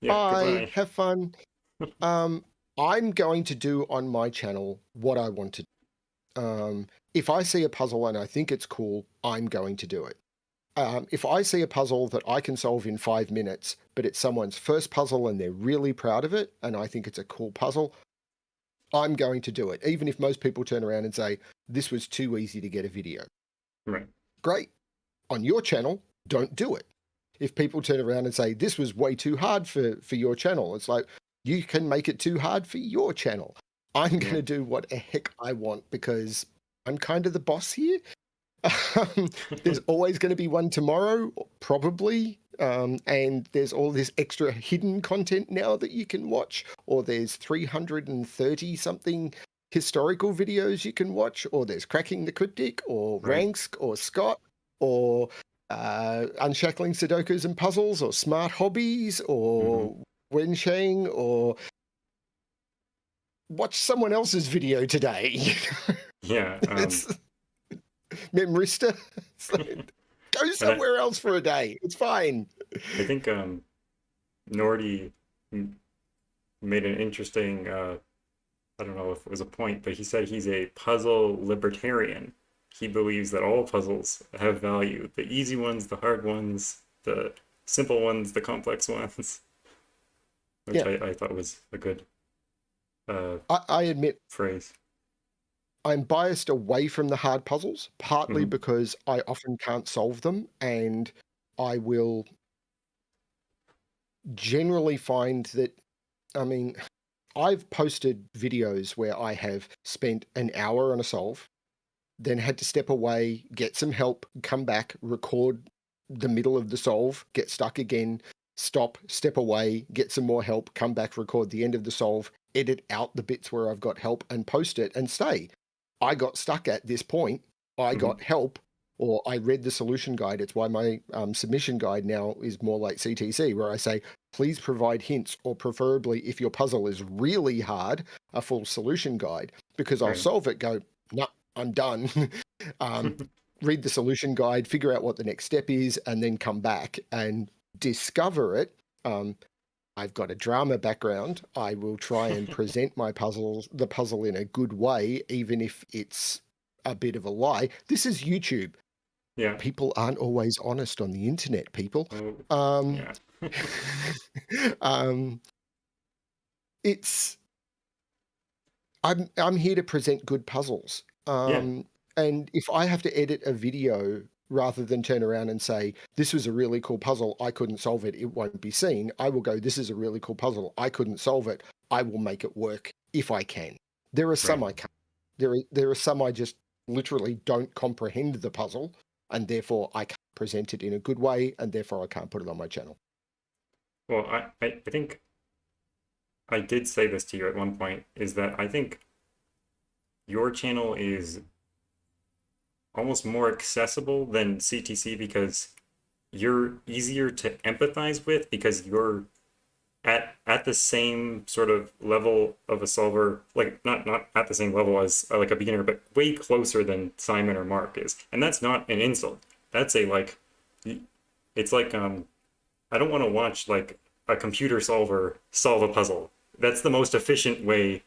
Yeah, bye, goodbye. have fun. I'm going to do on my channel what I want to do. If I see a puzzle and I think it's cool, I'm going to do it. If I see a puzzle that I can solve in 5 minutes, but it's someone's first puzzle and they're really proud of it, and I think it's a cool puzzle, I'm going to do it. Even if most people turn around and say, this was too easy to get a video. Right. Great. On your channel, don't do it. If people turn around and say, this was way too hard for your channel, it's like, you can make it too hard for your channel. I'm going to do what the heck I want because I'm kind of the boss here. There's always going to be one tomorrow, probably. And there's all this extra hidden content now that you can watch, or there's 330 something historical videos you can watch, or there's Cracking the Cryptic, or Right. Ransk, or Scott, or Unshackling Sudokus and Puzzles, or Smart Hobbies, or Wensheng, or watch someone else's video today. Yeah. It's BremSter. Go And somewhere else for a day. It's fine. I think Nordy made an interesting, I don't know if it was a point, but he said he's a puzzle libertarian. He believes that all puzzles have value. The easy ones, the hard ones, the simple ones, the complex ones, which Yeah, I thought was a good I admit phrase. I'm biased away from the hard puzzles, partly Hmm. because I often can't solve them, and I will generally find that, I mean, I've posted videos where I have spent an hour on a solve, then had to step away, get some help, come back, record the middle of the solve, get stuck again, stop, step away, get some more help, come back, record the end of the solve, edit out the bits where I've got help and post it and stay. I got stuck at this point. I Hmm. got help, or I read the solution guide. It's why my submission guide now is more like CTC, where I say, please provide hints, or preferably, if your puzzle is really hard, a full solution guide, because I'll Right. solve it, go, no, I'm done. Read the solution guide, figure out what the next step is, and then come back and discover it. I've got a drama background. I will try and present the puzzle in a good way, even if it's a bit of a lie. This is YouTube. Yeah. People aren't always honest on the internet, people. Oh, Um, yeah. um, it's I'm here to present good puzzles. Yeah. And if I have to edit a video rather than turn around and say, this was a really cool puzzle, I couldn't solve it, it won't be seen, I will go, this is a really cool puzzle, I couldn't solve it, I will make it work if I can. There are some Right. I can't. There are some I just literally don't comprehend the puzzle, and therefore I can't present it in a good way, and therefore I can't put it on my channel. Well, I think I did say this to you at one point, is that I think your channel is almost more accessible than CTC because you're easier to empathize with because you're at the same sort of level of a solver, like not at the same level as like a beginner, but way closer than Simon or Mark is. And that's not an insult. That's a like, it's like I don't want to watch like a computer solver solve a puzzle. That's the most efficient way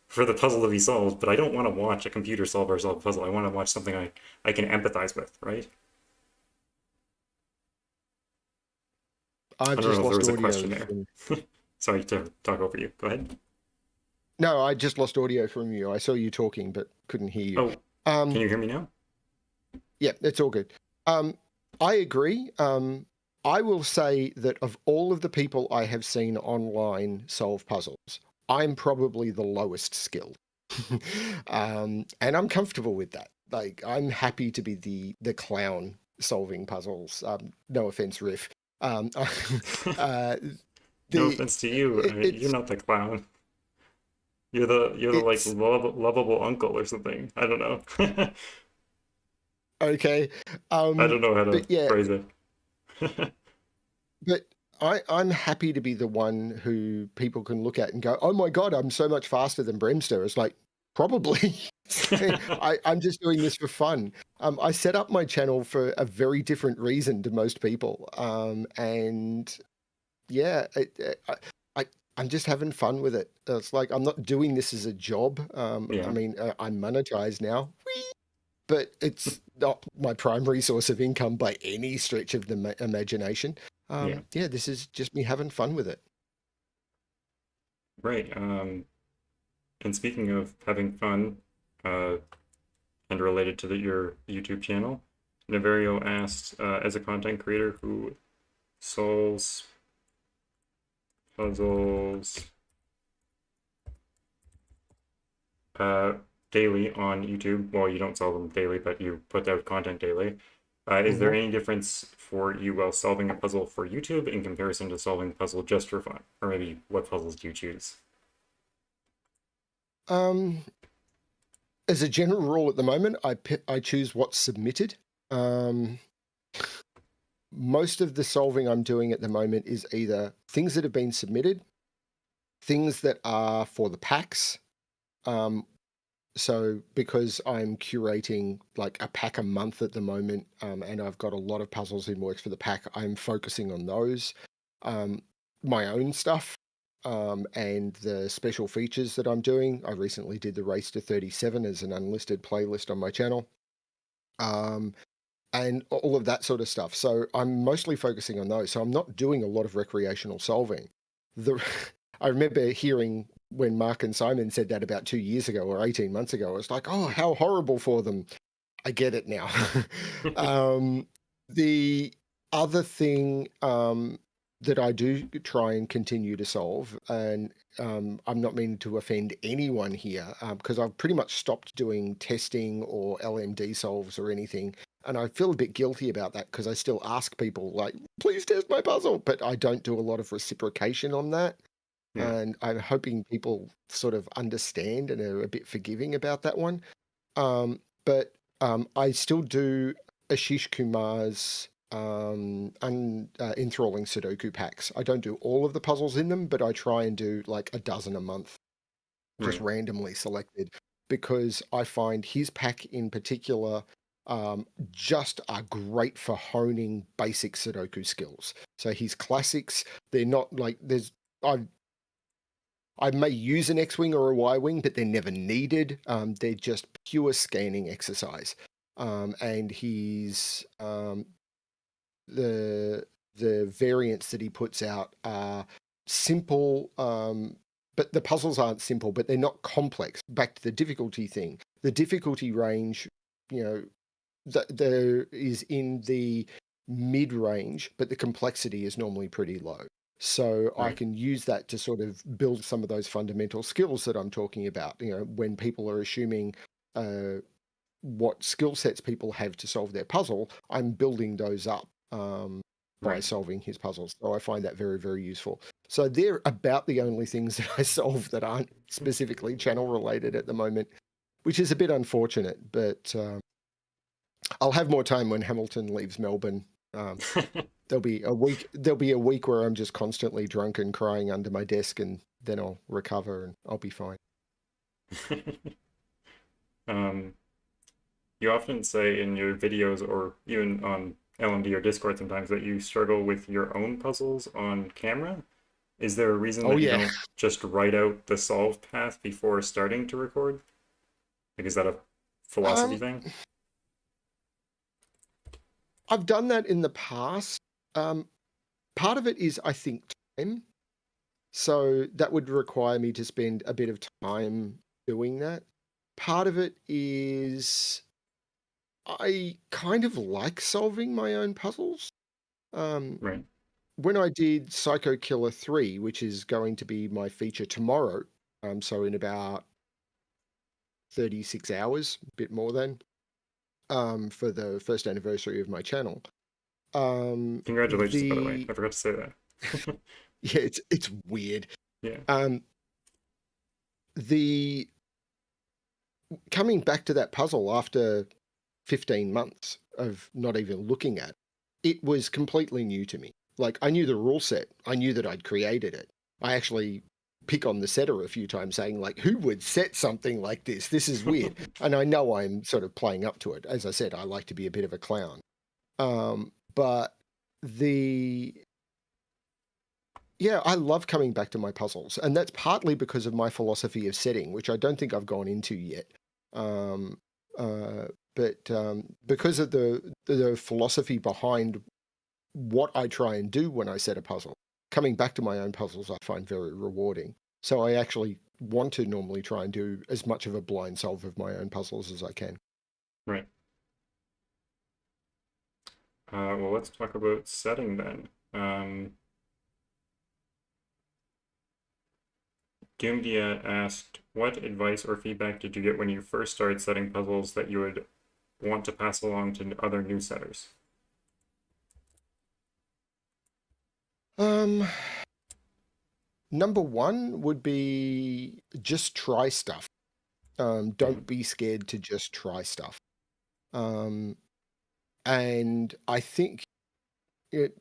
for the puzzle to be solved, but I don't want to watch a computer solver solve a puzzle. I want to watch something I can empathize with, right? I've I don't know just if there lost was a audio question there. from. Sorry to talk over you. Go ahead. No, I just lost audio from you. I saw you talking, but couldn't hear you. Oh, can Um, you hear me now? yeah, it's all good. Um, I agree. I will say that of all of the people I have seen online solve puzzles, I'm probably the lowest skilled. And I'm comfortable with that. Like, I'm happy to be the clown solving puzzles. No offense, Riff. Um, uh, No the offense to you. You're it's not the clown. You're the like it's lovable uncle or something. I don't know. okay. I don't know how to But yeah, phrase it. but I'm happy to be the one who people can look at and go, oh my God, I'm so much faster than BremSter. It's like, probably. I'm just doing this for fun. I set up my channel for a very different reason to most people. And yeah, I, I'm just having fun with it. It's like I'm not doing this as a job. I Yeah, mean, I'm monetized now, but it's not my primary source of income by any stretch of the imagination. yeah, Yeah, this is just me having fun with it. right. And speaking of having fun, uh, and related to your YouTube channel, Naverio asked, as a content creator who solves puzzles uh, daily on YouTube. Well, you don't solve them daily, but you put out content daily. Is there Hmm. any difference for you while solving a puzzle for YouTube in comparison to solving a puzzle just for fun? Or maybe what puzzles do you choose? Um, as a general rule at the moment, I choose what's submitted. Um, most of the solving I'm doing at the moment is either things that have been submitted, things that are for the packs. Um, so because I'm curating like a pack a month at the moment, and I've got a lot of puzzles in works for the pack, I'm focusing on those. Um, my own stuff, and the special features that I'm doing. I recently did the Race to 37 as an unlisted playlist on my channel. Um, and all of that sort of stuff. So I'm mostly focusing on those. So I'm not doing a lot of recreational solving. The I remember hearing when Mark and Simon said that about 2 years ago or 18 months ago. I was like, oh, how horrible for them. I get it now. um, the other thing that I do try and continue to solve, and I'm not meaning to offend anyone here, because I've pretty much stopped doing testing or LMD solves or anything. And I feel a bit guilty about that because I still ask people, like, please test my puzzle, but I don't do a lot of reciprocation on that. Yeah, And I'm hoping people sort of understand and are a bit forgiving about that one. But I still do Ashish Kumar's enthralling Sudoku packs. I don't do all of the puzzles in them, but I try and do like a dozen a month, just right, randomly selected, because I find his pack in particular just are great for honing basic Sudoku skills. So his classics, they're not like I I may use an X-wing or a Y-wing, but they're never needed. They're just pure scanning exercise. and his the variants that he puts out are simple, but the puzzles aren't simple, but they're not complex. Back to the difficulty thing. The difficulty range, you know, there is in the mid range, but the complexity is normally pretty low. So I Right. can use that to sort of build some of those fundamental skills that I'm talking about. You know, when people are assuming what skill sets people have to solve their puzzle, I'm building those up by Right. solving his puzzles. So I find that very, very useful. So they're about the only things that I solve that aren't specifically channel related at the moment, which is a bit unfortunate, but I'll have more time when Hamilton leaves Melbourne. There'll be a week. There'll be a week where I'm just constantly drunk and crying under my desk, and then I'll recover and I'll be fine. um, you often say in your videos or even on LMD or Discord sometimes that you struggle with your own puzzles on camera. Is there a reason Oh that you yeah, don't just write out the solve path before starting to record? Like, is that a philosophy um, thing? I've done that in the past. Um, Part of it is, I think, time. So that would require me to spend a bit of time doing that. Part of it is I kind of like solving my own puzzles. Um, Right. when I did Psycho Killer 3, which is going to be my feature tomorrow, so in about 36 hours, a bit more than, for the first anniversary of my channel. Congratulations, by the way. The I forgot to say that. Yeah, it's weird. Yeah. Um, the coming back to that puzzle after 15 months of not even looking at it was completely new to me. Like, I knew the rule set, I knew that I'd created it. I actually pick on the setter a few times saying, like, who would set something like this? This is weird. And I know I'm sort of playing up to it. As I said, I like to be a bit of a clown. But the yeah, I love coming back to my puzzles, and that's partly because of my philosophy of setting, which I don't think I've gone into yet. Um, uh, but because of the philosophy behind what I try and do when I set a puzzle, coming back to my own puzzles I find very rewarding. So I actually want to normally try and do as much of a blind solve of my own puzzles as I can. Right. Well, let's talk about setting then. Doomdia asked, what advice or feedback did you get when you first started setting puzzles that you would want to pass along to other new setters? Um, Number one would be just try stuff. Mhm. Don't be scared to just try stuff. Um, and I think it,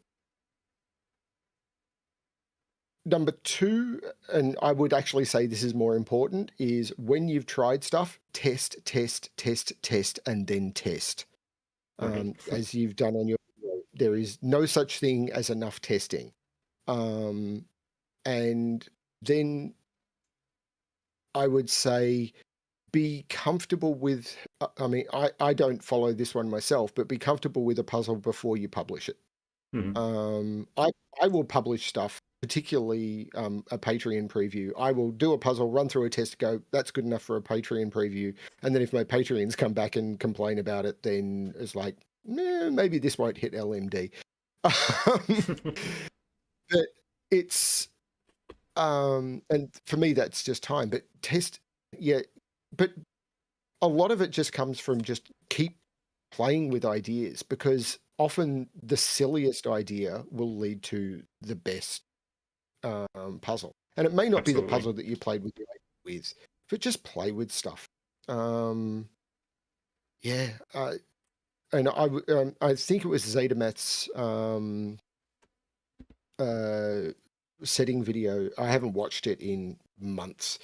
number two, and I would actually say this is more important, is when you've tried stuff, test, test, test, test, and then test. Right. As you've done on your, there is no such thing as enough testing. Um, and then I would say be comfortable with, I mean, I don't follow this one myself, but be comfortable with a puzzle before you publish it. Mhm. I will publish stuff, particularly a Patreon preview. I will do a puzzle, run through a test, go, that's good enough for a Patreon preview. And then if my Patreons come back and complain about it, then it's like, maybe this won't hit LMD. But it's, and for me, that's just time. But test, yeah, but a lot of it just comes from just keep playing with ideas, because often the silliest idea will lead to the best puzzle. And it may not be the Absolutely. puzzle that you played with, but just play with stuff. Um, yeah, and I think it was Zetamat's uh, setting video. I haven't watched it in months.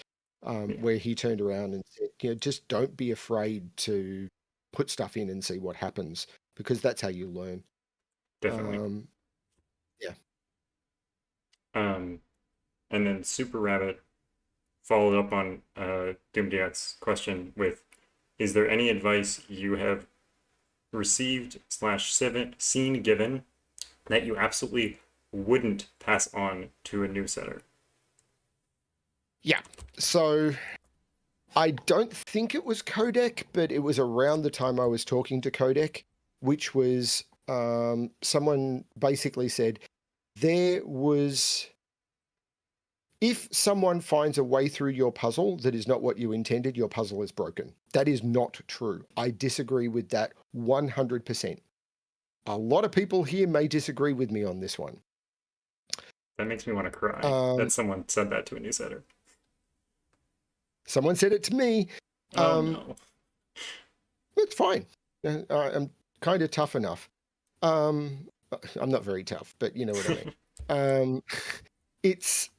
Yeah, Where he turned around and said, just don't be afraid to put stuff in and see what happens, because that's how you learn. definitely. Um, yeah. Um, and then Super Rabbit followed up on Doomdiat's question with, is there any advice you have received slash seen given that you absolutely wouldn't pass on to a new setter? Yeah. So I don't think it was Codec, but it was around the time I was talking to Codec, which was someone basically said there was, if someone finds a way through your puzzle that is not what you intended, your puzzle is broken. That is not true. I disagree with that 100%. A lot of people here may disagree with me on this one. That makes me want to cry that someone said that to a new setter. Someone said it to me. Oh no. It's fine. I'm kind of tough enough. I'm not very tough, but you know what I mean. It's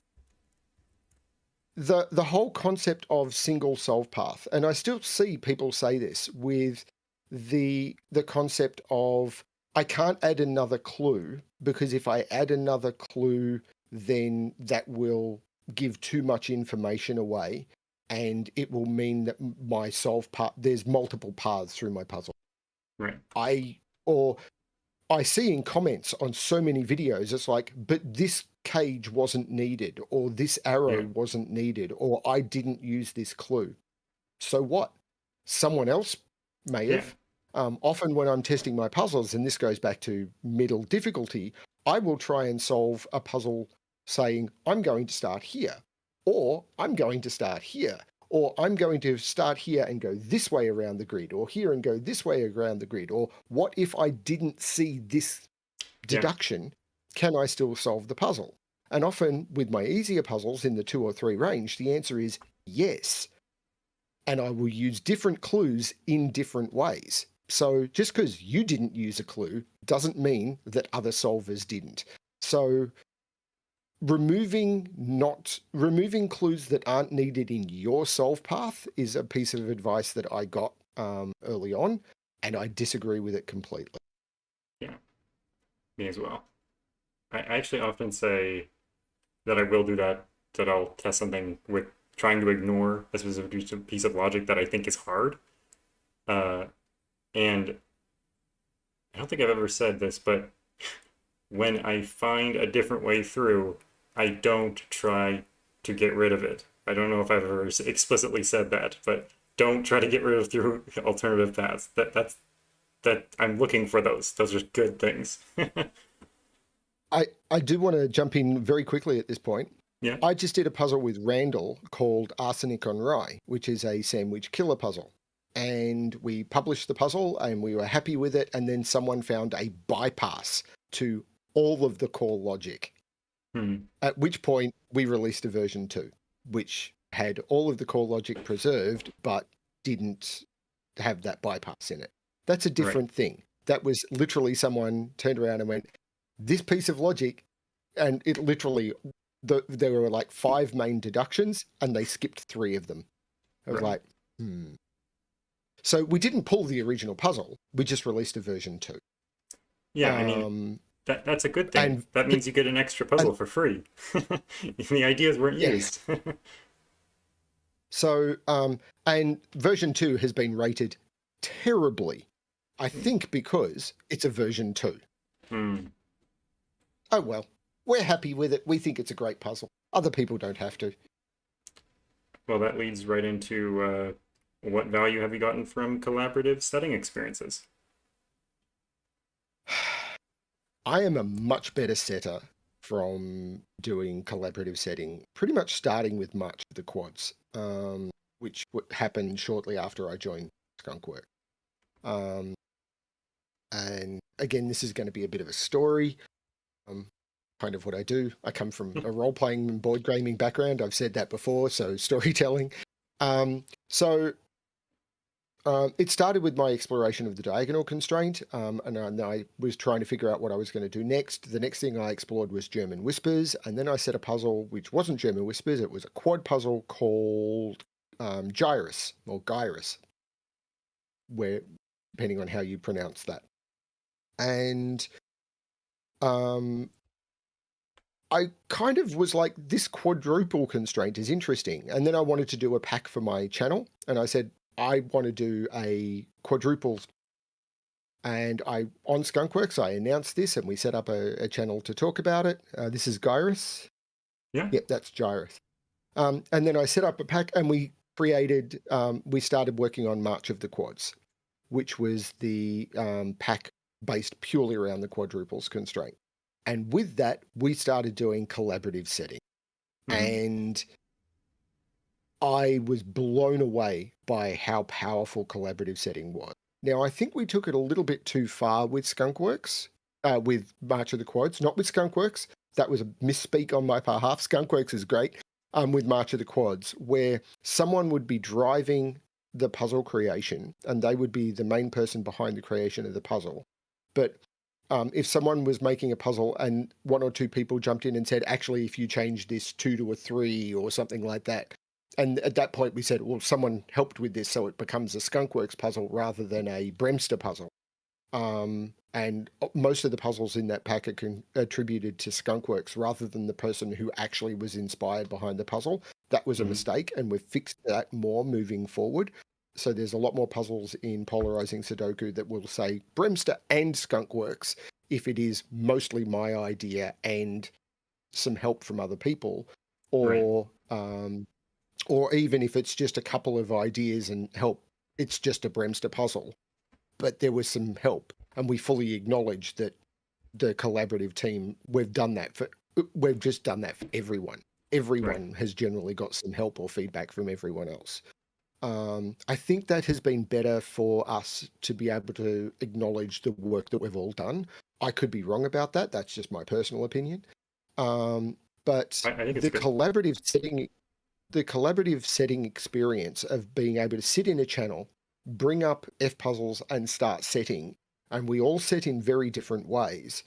the whole concept of single solve path, and I still see people say this with the concept of I can't add another clue because if I add another clue, then that will give too much information away, and it will mean that my solve path there's multiple paths through my puzzle. Right. I see in comments on so many videos, it's like, but this cage wasn't needed, or this arrow wasn't needed, or I didn't use this clue. So what? Someone else may have. Often when I'm testing my puzzles, and this goes back to middle difficulty, I will try and solve a puzzle saying, I'm going to start here, or I'm going to start here, or I'm going to start here and go this way around the grid, or here and go this way around the grid, or what if I didn't see this deduction? Can I still solve the puzzle? And often with my easier puzzles in the 2 or 3 range, the answer is yes. And I will use different clues in different ways. So just because you didn't use a clue doesn't mean that other solvers didn't. So removing clues that aren't needed in your solve path is a piece of advice that I got early on, and I disagree with it completely. Yeah, me as well. I actually often say that I will do that, that I'll test something with trying to ignore a specific piece of logic that I think is hard. And I don't think I've ever said this, but when I find a different way through, I don't try to get rid of it. I don't know if I've ever explicitly said that, but don't try to get rid of through alternative paths. That I'm looking for those. Those are good things. I do want to jump in very quickly at this point. Yeah. I just did a puzzle with Randall called Arsenic on Rye, which is a sandwich killer puzzle. And we published the puzzle and we were happy with it. And then someone found a bypass to all of the core logic. At which point we released a version 2, which had all of the core logic preserved, but didn't have that bypass in it. That's a different thing. That was literally someone turned around and went, this piece of logic, and it literally, there were like 5 main deductions and they skipped 3 of them. I was like, So we didn't pull the original puzzle. We just released a version 2. Yeah, I mean, that's a good thing. That means you get an extra puzzle for free. The ideas weren't used. So, and version 2 has been rated terribly, I think because it's a version 2. Oh, well, we're happy with it. We think it's a great puzzle. Other people don't have to. Well, that leads right into what value have you gotten from collaborative setting experiences? I am a much better setter from doing collaborative setting, pretty much starting with much of the quads, which happened shortly after I joined Skunk Works. And again, this is going to be a bit of a story. Kind of what I do. I come from a role-playing and board gaming background. I've said that before, so storytelling. It started with my exploration of the diagonal constraint, and I was trying to figure out what I was going to do next. The next thing I explored was German Whispers, and then I set a puzzle which wasn't German Whispers. It was a quad puzzle called Gyrus, or Gyrus, where, depending on how you pronounce that. And I kind of was like, this quadruple constraint is interesting. And then I wanted to do a pack for my channel. And I said, I want to do a quadruple And on Skunk Works, I announced this and we set up a channel to talk about it. This is Gyrus. Yeah. Yep, that's Gyrus. And then I set up a pack and we started working on March of the Quads, which was the pack based purely around the quadruples constraint. And with that, we started doing collaborative setting. Mhm. And I was blown away by how powerful collaborative setting was. Now, I think we took it a little bit too far with Skunk Works, with March of the Quads, not with Skunk Works. That was a misspeak on my behalf. Skunk Works is great. With March of the Quads, where someone would be driving the puzzle creation and they would be the main person behind the creation of the puzzle. But if someone was making a puzzle and one or two people jumped in and said, actually, if you change this 2 to a 3 or something like that, and at that point we said, well, someone helped with this, so it becomes a Skunk Works puzzle rather than a BremSter puzzle. And most of the puzzles in that pack are attributed to Skunk Works rather than the person who actually was inspired behind the puzzle. That was a Mhm. mistake, and we've fixed that more moving forward. So there's a lot more puzzles in polarizing Sudoku that will say BremSter and Skunk Works if it is mostly my idea and some help from other people, Right. or even if it's just a couple of ideas and help, it's just a BremSter puzzle. But there was some help, and we fully acknowledge that the collaborative team, we've just done that for everyone. Right. Everyone has generally got some help or feedback from everyone else. I think that has been better for us to be able to acknowledge the work that we've all done. I could be wrong about that. That's just my personal opinion. But I think it's good. the collaborative setting experience of being able to sit in a channel, bring up F puzzles and start setting, and we all set in very different ways,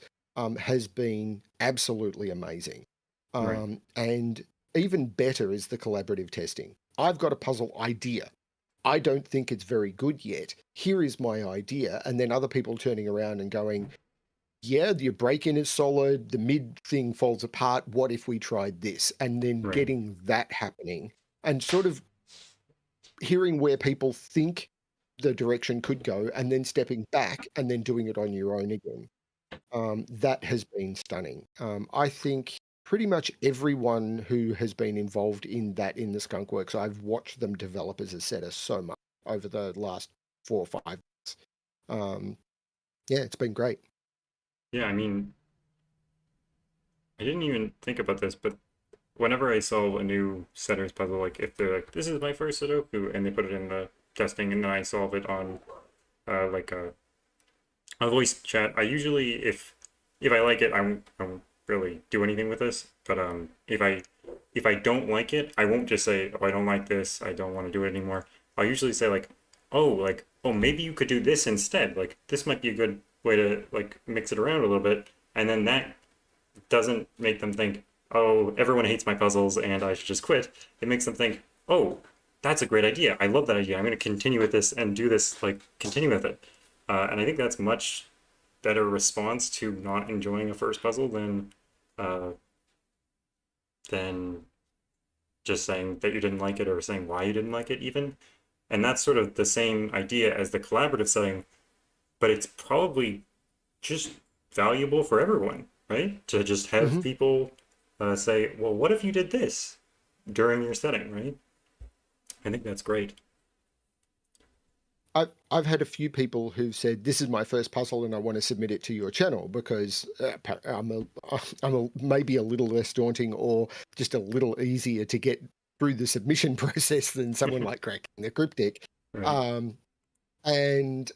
has been absolutely amazing. Right. And even better is the collaborative testing. I've got a puzzle idea. I don't think it's very good yet. Here is my idea. And then other people turning around and going, yeah, your break in is solid, the mid thing falls apart. What if we tried this? And then Right. getting that happening and sort of hearing where people think the direction could go and then stepping back and then doing it on your own again. That has been stunning. I think pretty much everyone who has been involved in that in the Skunk Works, I've watched them develop as a setter so much over the last 4 or 5 years. Um, yeah, it's been great. Yeah, I mean, I didn't even think about this, but whenever I solve a new setter's puzzle, like if they're like, "This is my first Sudoku," and they put it in the testing, and then I solve it on like a voice chat, I usually, if I like it, I won't really do anything with this. But if I don't like it, I won't just say, "Oh, I don't like this. I don't want to do it anymore." I'll usually say like, "Oh, maybe you could do this instead. Like, this might be a good way to like mix it around a little bit." And then that doesn't make them think, "Oh, everyone hates my puzzles and I should just quit." It makes them think, "Oh, that's a great idea. I love that idea. I'm going to continue with this and do this, like, continue with it." And I think that's much better response to not enjoying a first puzzle uh, than just saying that you didn't like it or saying why you didn't like it, even. And that's sort of the same idea as the collaborative setting, but it's probably just valuable for everyone, right? To just have Hmm. people say, well, what if you did this during your setting, right? I think that's great. I've had a few people who've said this is my first puzzle and I want to submit it to your channel because maybe a little less daunting or just a little easier to get through the submission process than someone like cracking the cryptic. Right. Um, and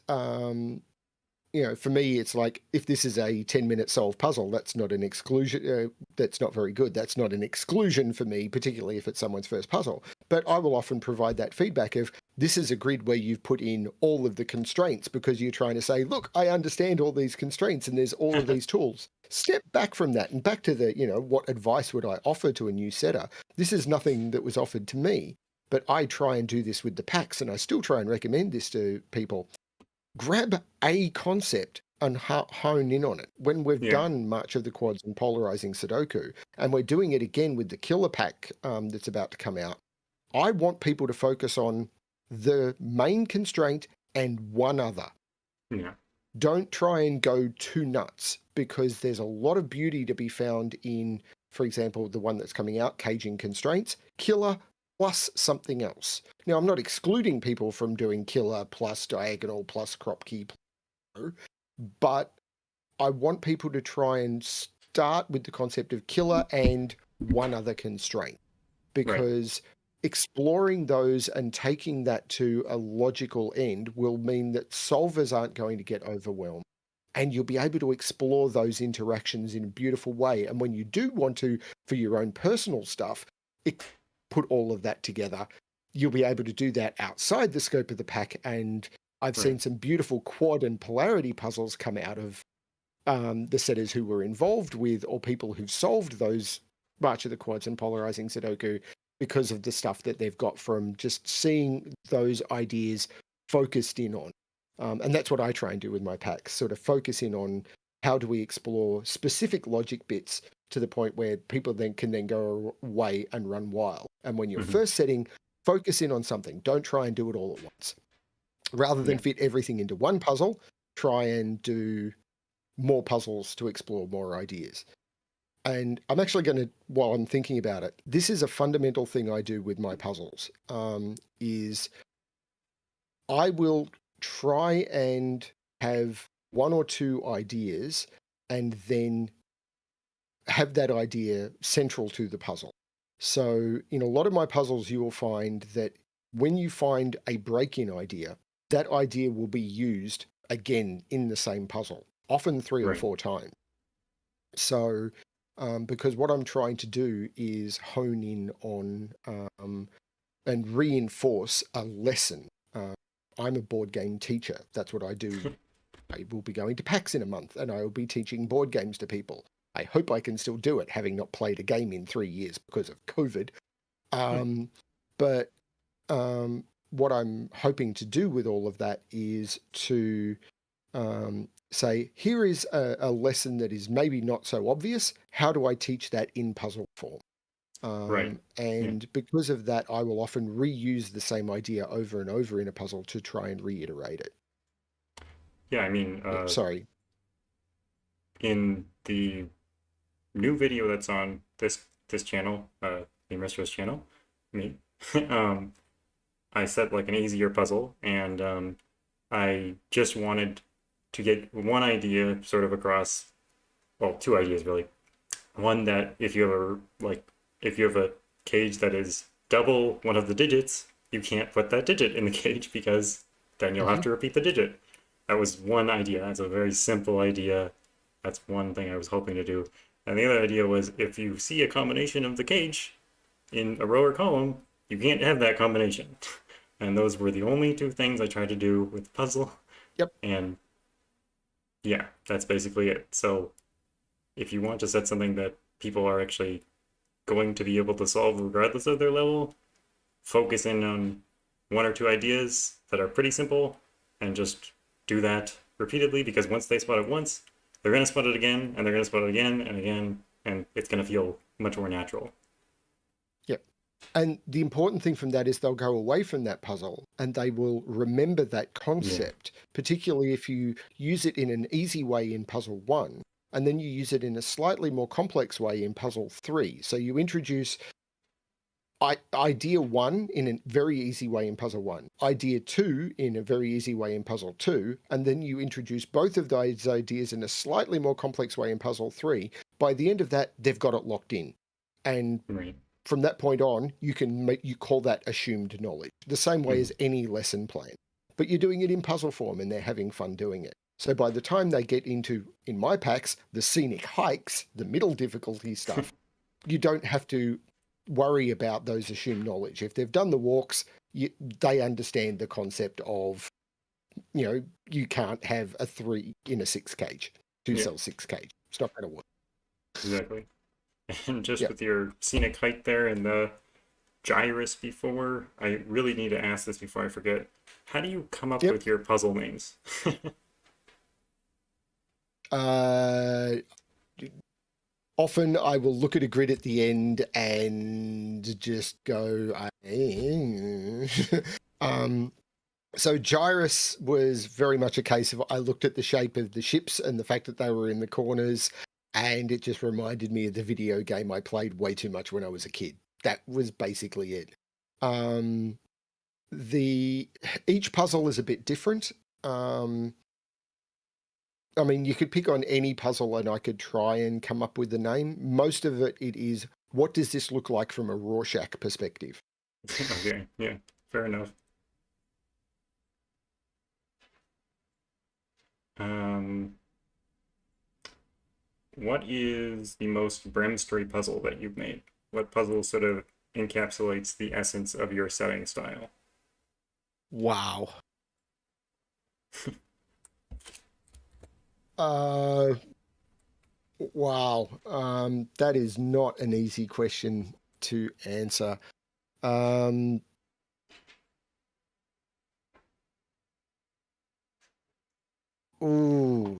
for me, it's like if this is a 10-minute solved puzzle, that's not an exclusion. That's not very good. That's not an exclusion for me, particularly if it's someone's first puzzle. But I will often provide that feedback of this is a grid where you've put in all of the constraints because you're trying to say, look, I understand all these constraints and there's all of these tools. Step back from that and back to what advice would I offer to a new setter? This is nothing that was offered to me, but I try and do this with the packs and I still try and recommend this to people. Grab a concept and hone in on it. When we've Yeah. done much of the quads and polarizing Sudoku, and we're doing it again with the killer pack that's about to come out, I want people to focus on the main constraint and one other. Yeah. don't try and go too nuts, because there's a lot of beauty to be found in, for example, the one that's coming out, Caging Constraints, killer plus something else. Now, I'm not excluding people from doing killer plus diagonal plus Kropki, but I want people to try and start with the concept of killer and one other constraint, Right. because exploring those and taking that to a logical end will mean that solvers aren't going to get overwhelmed, and you'll be able to explore those interactions in a beautiful way. And when you do want to, for your own personal stuff, put all of that together, you'll be able to do that outside the scope of the pack. And I've seen Right. some beautiful quad and polarity puzzles come out of the setters who were involved with, or people who've solved those March of the Quads and polarizing Sudoku, because of the stuff that they've got from just seeing those ideas focused in on. And that's what I try and do with my packs, sort of focus in on how do we explore specific logic bits to the point where people then can then go away and run wild. And when you're Hmm. first setting, focus in on something. Don't try and do it all at once. Rather than Yeah. fit everything into one puzzle, try and do more puzzles to explore more ideas. And I'm actually going to, while I'm thinking about it, this is a fundamental thing I do with my puzzles, is I will try and have one or two ideas and then have that idea central to the puzzle. So in a lot of my puzzles, you will find that when you find a break-in idea, that idea will be used again in the same puzzle, often 3 or Right. 4 times. So, because what I'm trying to do is hone in on and reinforce a lesson. I'm a board game teacher. That's what I do. I will be going to PAX in a month, and I will be teaching board games to people. I hope I can still do it, having not played a game in 3 years because of COVID. But what I'm hoping to do with all of that is to say, here is a lesson that is maybe not so obvious. How do I teach that in puzzle form? Right. Yeah. And because of that, I will often reuse the same idea over and over in a puzzle to try and reiterate it. Yeah. I mean, Yeah, sorry. in the new video that's on this channel, the BremSter's channel, me, um, I set like an easier puzzle, and I just wanted to get one idea sort of across, well, two ideas really. One, that if you have if you have a cage that is double one of the digits, you can't put that digit in the cage because then you'll have Hmm. to repeat the digit. That was one idea. That's a very simple idea. That's one thing I was hoping to do. And the other idea was, if you see a combination of the cage in a row or column, you can't have that combination. And those were the only two things I tried to do with the puzzle. Yep. And yeah, that's basically it. So if you want to set something that people are actually going to be able to solve regardless of their level, focus in on one or two ideas that are pretty simple and just do that repeatedly, because once they spot it once, they're going to spot it again, and they're going to spot it again and again, and it's going to feel much more natural. Yep. And the important thing from that is they'll go away from that puzzle and they will remember that Yeah. concept, particularly if you use it in an easy way in puzzle 1, and then you use it in a slightly more complex way in puzzle 3. So you introduce idea 1 in a very easy way in puzzle 1, idea 2 in a very easy way in puzzle 2, and then you introduce both of those ideas in a slightly more complex way in puzzle 3. By the end of that, they've got it locked in. And Right. from that point on, you call that assumed knowledge, the same way Mhm. as any lesson plan. But you're doing it in puzzle form and they're having fun doing it. So by the time they get into, in my packs, the scenic hikes, the middle difficulty stuff, you don't have to worry about those assumed knowledge. If they've done the walks, they understand the concept of, you can't have a 3 in a 6 cage, 2 Yeah, cell 6 cage. It's not going to work. exactly. And just Yeah. with your scenic height there and the gyrus before, I really need to ask this before I forget. How do you come up Yep. with your puzzle names? Uh, Often I will look at a grid at the end and just go, um, So Gyrus was very much a case of I looked at the shape of the ships and the fact that they were in the corners, and it just reminded me of the video game I played way too much when I was a kid. That was basically it. Um, the each puzzle is a bit different. I mean, you could pick on any puzzle and I could try and come up with the name. Most of it is what does this look like from a Rorschach perspective? Okay, yeah, fair enough. Um, what is the most BremSter puzzle that you've made? What puzzle sort of encapsulates the essence of your setting style? Wow. Uh, wow. That is not an easy question to answer. Um, ooh.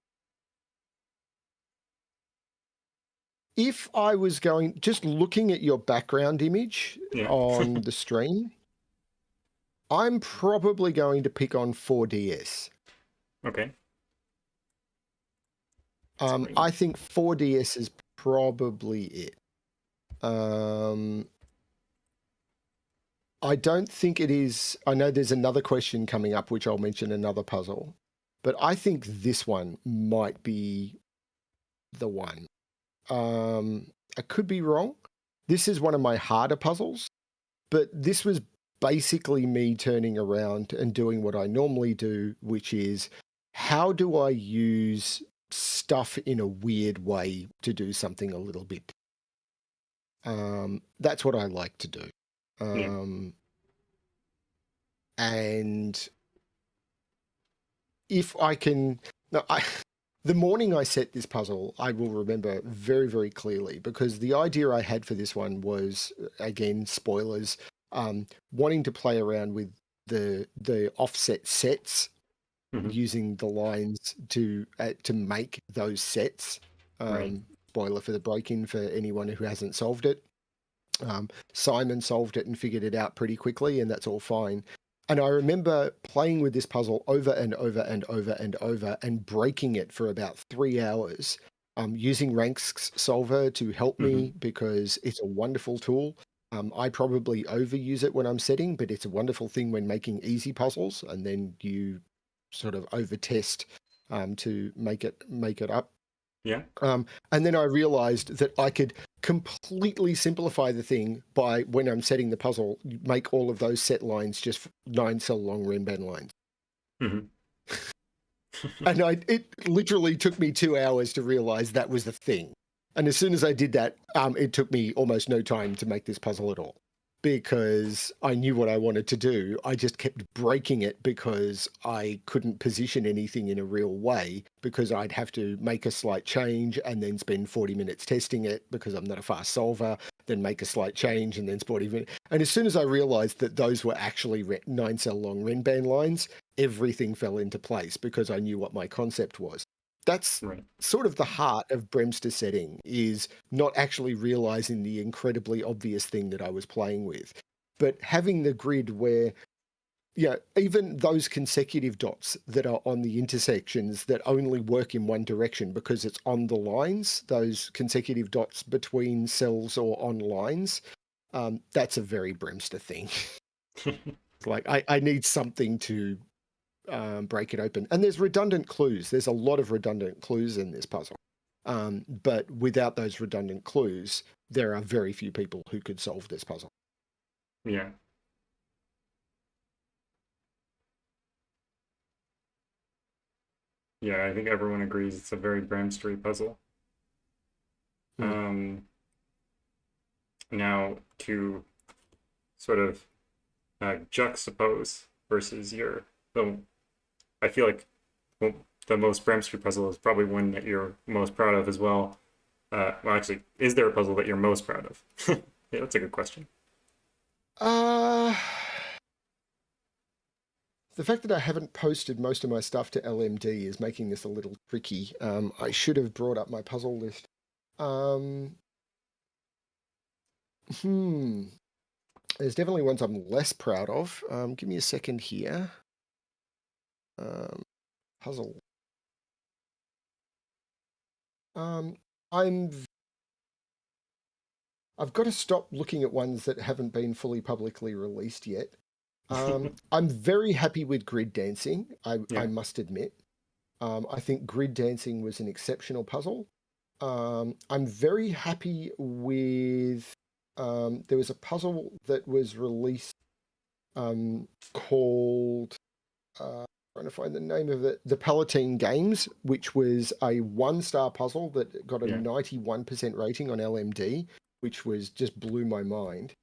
If I was going, just looking at your background image Yeah. on the stream, I'm probably going to pick on 4DS. Okay. That's great. I think 4DS is probably it. I don't think it is. I know there's another question coming up, which I'll mention another puzzle, but I think this one might be the one. I could be wrong. This is one of my harder puzzles, but this was basically me turning around and doing what I normally do, which is how do I use stuff in a weird way to do something a little bit. That's what I like to do. Yeah. And if I can, no, the morning I set this puzzle, I will remember very, very clearly because the idea I had for this one was, again, spoilers, wanting to play around with the offset sets Hmm. using the lines to make those sets. Right. Spoiler for the break-in for anyone who hasn't solved it. Simon solved it and figured it out pretty quickly, and that's all fine. And I remember playing with this puzzle over and over and over and over and breaking it for about 3 hours, using Ranks Solver to help Hmm. me because it's a wonderful tool. I probably overuse it when I'm setting, but it's a wonderful thing when making easy puzzles, and then you sort of over test to make it up. Yeah. And then I realized that I could completely simplify the thing by when I'm setting the puzzle, make all of those set lines just 9 cell long Renban lines. Hmm. And it literally took me 2 hours to realize that was the thing. And as soon as I did that, it took me almost no time to make this puzzle at all because I knew what I wanted to do. I just kept breaking it because I couldn't position anything in a real way because I'd have to make a slight change and then spend 40 minutes testing it because I'm not a fast solver, then make a slight change and then spend 40 minutes. And as soon as I realized that those were actually 9 cell long Renban lines, everything fell into place because I knew what my concept was. That's Right. sort of the heart of BremSter setting is not actually realizing the incredibly obvious thing that I was playing with, but having the grid where, yeah, even those consecutive dots that are on the intersections that only work in one direction because it's on the lines, those consecutive dots between cells or on lines, that's a very BremSter thing. Like I need something to break it open. And there's redundant clues. There's a lot of redundant clues in this puzzle. But without those redundant clues, there are very few people who could solve this puzzle. Yeah. Yeah, I think everyone agrees it's a very BremSter puzzle. Mm. Um, Now to sort of juxtapose versus your, though I feel like well, the most BremSter puzzle is probably one that you're most proud of as well. Well, actually, is there a puzzle that you're most proud of? Yeah, that's a good question. Uh, the fact that I haven't posted most of my stuff to LMD is making this a little tricky. I should have brought up my puzzle list. Um, hmm. There's definitely ones I'm less proud of. Give me a second here. Puzzle. I've got to stop looking at ones that haven't been fully publicly released yet. I'm very happy with Grid Dancing, I Yeah. must admit. I think Grid Dancing was an exceptional puzzle. I'm very happy with. There was a puzzle that was released called. Trying to find the name of it. The Palatine Games, which was a 1-star puzzle that got a Yeah. 91% rating on LMD, which was just blew my mind.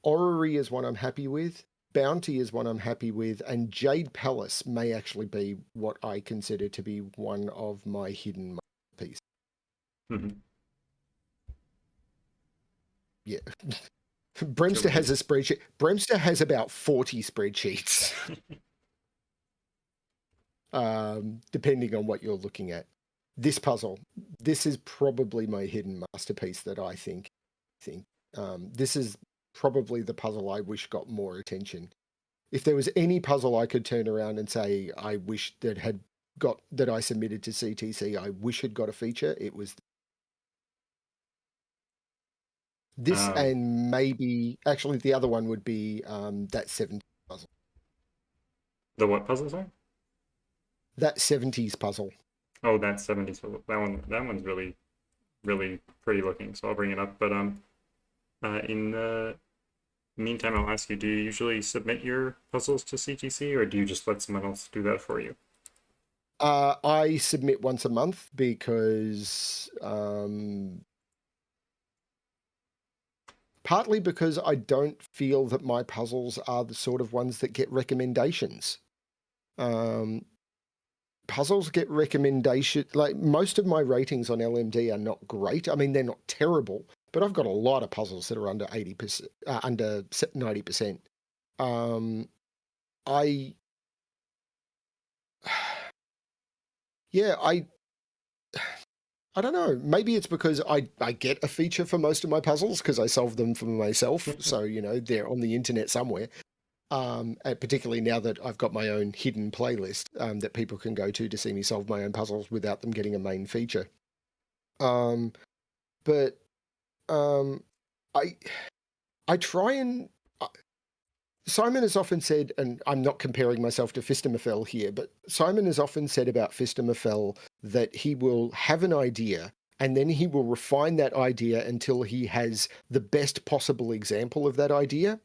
Orary is one I'm happy with. Bounty is one I'm happy with, and Jade Palace may actually be what I consider to be one of my hidden masterpieces. Mm-hmm. Yeah. So BremSter has a it's spreadsheet. BremSter has about 40 spreadsheets, depending on what you're looking at. This puzzle, this is probably my hidden masterpiece that I think. This is probably the puzzle I wish got more attention. If there was any puzzle I could turn around and say I wish that had got that I submitted to CTC, I wish had got a feature, it was this, um and maybe actually the other one would be that 70s puzzle. the what puzzle, sorry? That 70s puzzle. Oh, that's 70s puzzle. That one's really really pretty looking. So I'll bring it up. But in the meantime, I'll ask you: do you usually submit your puzzles to CTC, or do you just let someone else do that for you? I submit once a month because partly because I don't feel that my puzzles are the sort of ones that get recommendations. Puzzles get recommendation, like most of my ratings on LMD are not great. I mean, they're not terrible, but I've got a lot of puzzles that are under 80%, under 90%. I, yeah, I don't know. Maybe it's because I get a feature for most of my puzzles because I solve them for myself. So, they're on the internet somewhere. And particularly now that I've got my own hidden playlist that people can go to see me solve my own puzzles without them getting a main feature. Um, but um, I I try and Simon has often said, and I'm not comparing myself to Fistamafel here, but Simon has often said about Fistamafel that he will have an idea and then he will refine that idea until he has the best possible example of that idea.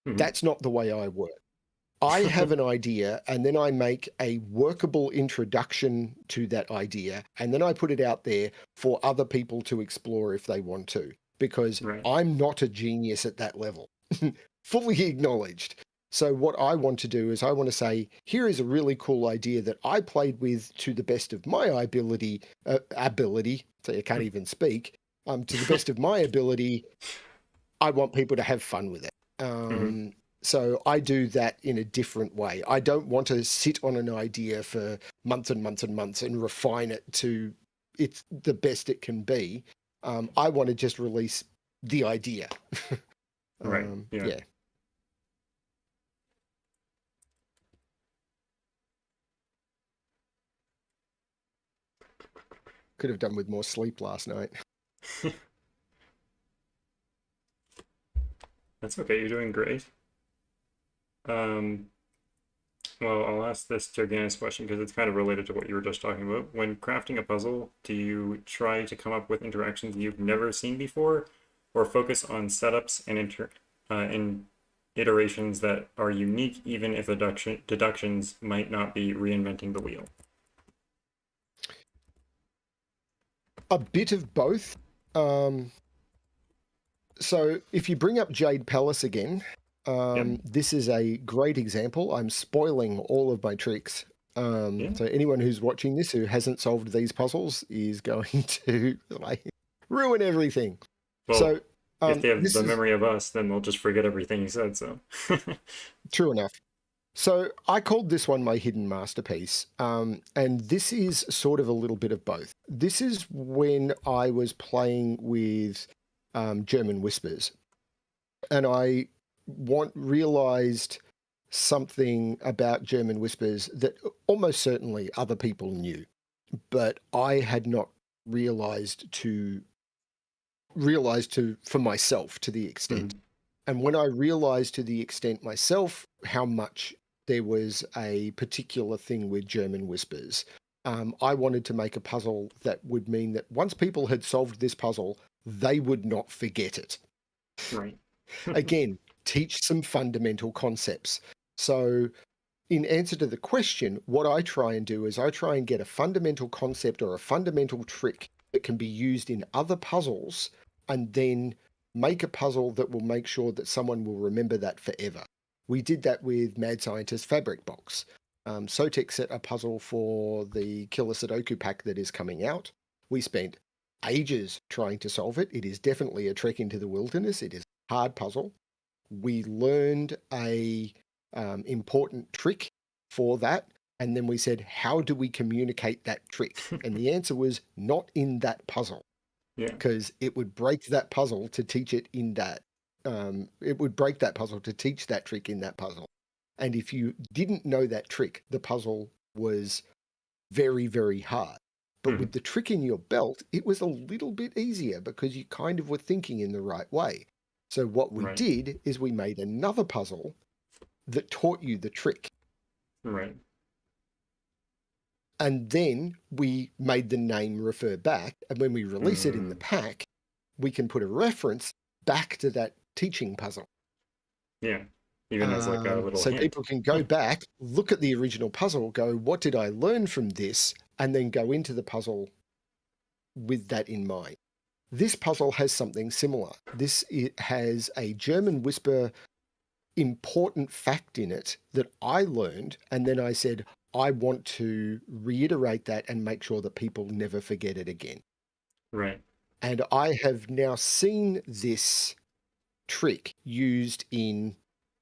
Mhm. That's not the way I work. I have an idea and then I make a workable introduction to that idea and then I put it out there for other people to explore if they want to, because Right. I'm not a genius at that level. Fully acknowledged. So what I want to do is I want to say, here is a really cool idea that I played with to the best of my ability. So you can't even speak. To the best of my ability, I want people to have fun with it. Mhm. So I do that in a different way. I don't want to sit on an idea for months and months and months and refine it to it's the best it can be. I want to just release the idea. Right. Yeah. Yeah, could have done with more sleep last night. That's okay. You're doing great. Um, well, I'll ask this Turgan's question because it's kind of related to what you were just talking about. When crafting a puzzle, do you try to come up with interactions you've never seen before, or focus on setups and in iterations that are unique, even if deductions might not be reinventing the wheel? A bit of both. Um, so if you bring up Jade Palace again, Yep. this is a great example. I'm spoiling all of my tricks. Yeah. So anyone who's watching this who hasn't solved these puzzles is going to like ruin everything. Well, So if they have this the is memory of us, then they'll just forget everything you said. So. true enough. So I called this one my hidden masterpiece. And this is sort of a little bit of both. This is when I was playing with German Whispers. And I realized something about German whispers that almost certainly other people knew, but I had not realized to for myself to the extent. Mm-hmm. And when I realized to the extent myself how much there was a particular thing with German whispers, I wanted to make a puzzle that would mean that once people had solved this puzzle, they would not forget it. Right. Again, teach some fundamental concepts. So, in answer to the question, what I try and do is I try and get a fundamental concept or a fundamental trick that can be used in other puzzles and then make a puzzle that will make sure that someone will remember that forever. We did that with Mad Scientist Fabric Box. Sotek set a puzzle for the Killer Sudoku pack that is coming out. We spent ages trying to solve it. It is definitely a trek into the wilderness. It is a hard puzzle. We learned a important trick for that. And then we said, how do we communicate that trick? And the answer was not in that puzzle, Yeah. because it would break that puzzle to teach it in that. It would break that puzzle to teach that trick in that puzzle. And if you didn't know that trick, the puzzle was very, very hard. But Mm-hmm. with the trick in your belt, it was a little bit easier because you kind of were thinking in the right way. So what we Right. did is we made another puzzle that taught you the trick. Right. And then we made the name refer back. And when we release it in the Mm. pack, we can put a reference back to that teaching puzzle. Yeah. Even as like a little So hint. people can go back, look at the original puzzle, go, what did I learn from this? And then go into the puzzle with that in mind. This puzzle has something similar. It has a German whisper important fact in it that I learned. And then I said, I want to reiterate that and make sure that people never forget it again. Right. And I have now seen this trick used in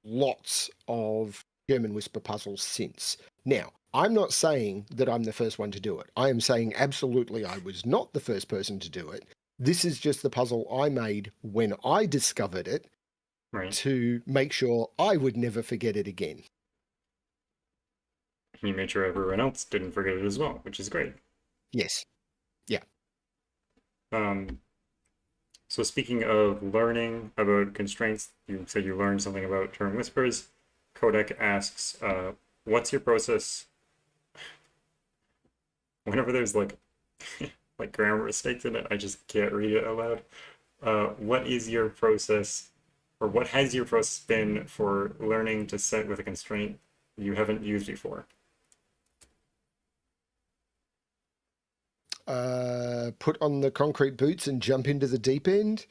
lots of German whisper puzzles since. Now, I'm not saying that I'm the first one to do it. I am saying absolutely I was not the first person to do it. This is just the puzzle I made when I discovered it Right. to make sure I would never forget it again. And you made sure everyone else didn't forget it as well, which is great. Yes. Yeah. Um, so speaking of learning about constraints, you said you learned something about term whispers. Kodak asks, what's your process whenever there's like like grammar mistakes in it? I just can't read it out loud. What is your process, or what has your process been for learning to set with a constraint you haven't used before? Put on the concrete boots and jump into the deep end.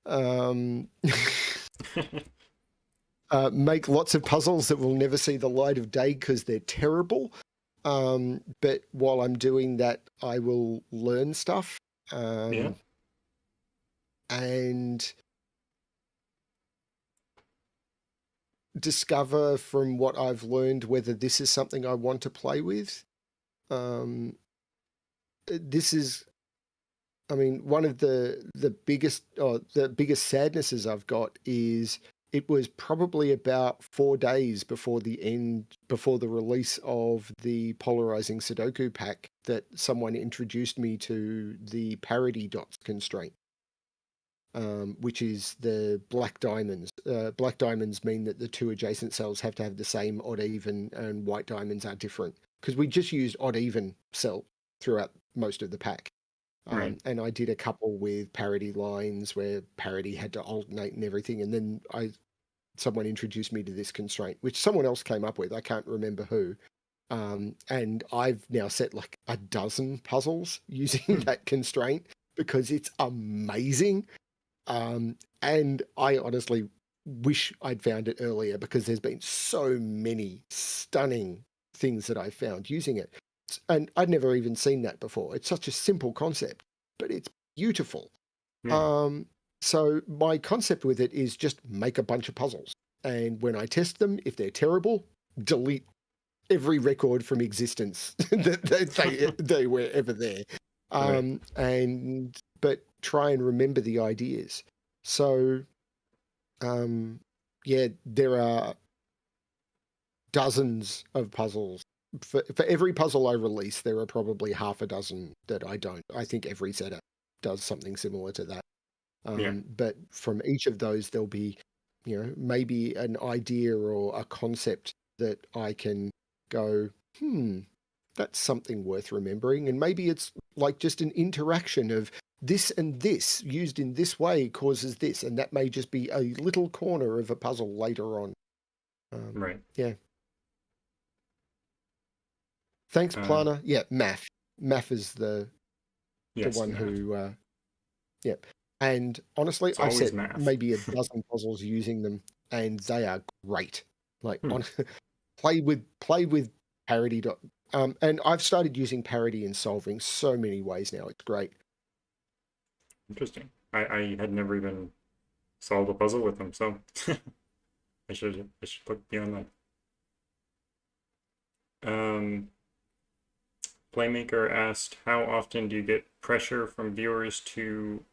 Um, make lots of puzzles that will never see the light of day because they're terrible. But while I'm doing that, I will learn stuff. Yeah. And discover from what I've learned whether this is something I want to play with. This is, I mean, one of the biggest sadnesses I've got is it was probably about 4 days before the release of the polarizing Sudoku pack that someone introduced me to the parity dots constraint. Which is the black diamonds. Black diamonds mean that the two adjacent cells have to have the same odd even, and white diamonds are different. Because we just used odd even cell throughout most of the pack. Right. And I did a couple with parity lines where parity had to alternate and everything. And then someone introduced me to this constraint, which someone else came up with. I can't remember who. And I've now set like a dozen puzzles using that constraint because it's amazing. And I honestly wish I'd found it earlier because there's been so many stunning things that I found using it. And I'd never even seen that before. It's such a simple concept, but it's beautiful. Yeah. Um, so my concept with it is just make a bunch of puzzles. And when I test them, if they're terrible, delete every record from existence that they were ever there. Right. But try and remember the ideas. So, yeah, there are dozens of puzzles. For every puzzle I release, there are probably half a dozen that I don't. I think every setter does something similar to that. Yeah. But from each of those, there'll be, maybe an idea or a concept that I can go, that's something worth remembering. And maybe it's like just an interaction of this and this used in this way causes this. And that may just be a little corner of a puzzle later on. Right. Yeah. Thanks, Uh, Plana. Yeah, Math. Math is the yes, one math. who, yeah. And honestly, It's I've always set math. maybe a dozen puzzles using them, and they are great. Like Hmm. on play with parody. And I've started using parody in solving so many ways now. It's great. Interesting. I had never even solved a puzzle with them, so I should look beyond that. Playmaker asked, how often do you get pressure from viewers to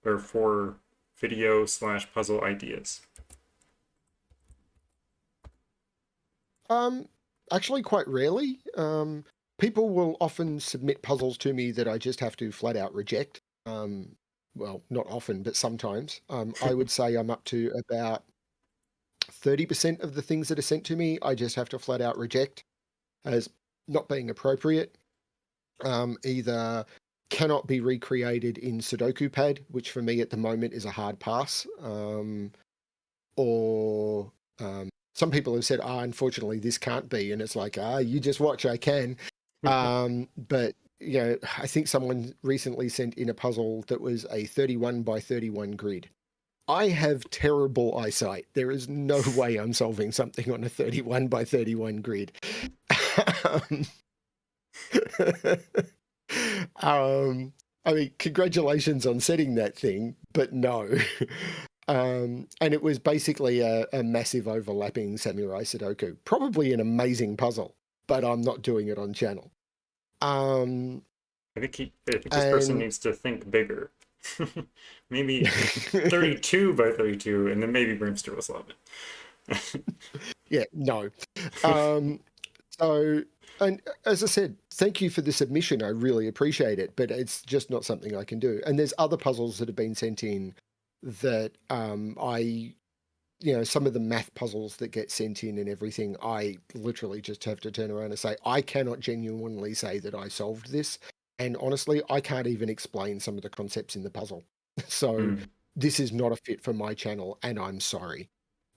or for video/puzzle ideas? Um, Actually, quite rarely. People will often submit puzzles to me that I just have to flat out reject. Well, not often, but sometimes. I would say I'm up to about 30% of the things that are sent to me, I just have to flat out reject as not being appropriate. Either cannot be recreated in Sudoku pad, which for me at the moment is a hard pass, or some people have said, unfortunately, this can't be. And it's like, you just watch, I can. But, I think someone recently sent in a puzzle that was a 31 by 31 grid. I have terrible eyesight. There is no way I'm solving something on a 31 by 31 grid. um, I mean, congratulations on setting that thing, but no. And it was basically a massive overlapping samurai Sudoku. Probably an amazing puzzle, but I'm not doing it on channel. Um, I think this person and needs to think bigger. Maybe 32 by 32, and then maybe BremSter will solve it. yeah, no. Um, So, and as I said, thank you for the submission. I really appreciate it, but it's just not something I can do. And there's other puzzles that have been sent in that some of the math puzzles that get sent in and everything, I literally just have to turn around and say, I cannot genuinely say that I solved this. And honestly, I can't even explain some of the concepts in the puzzle. So Hmm. this is not a fit for my channel, and I'm sorry.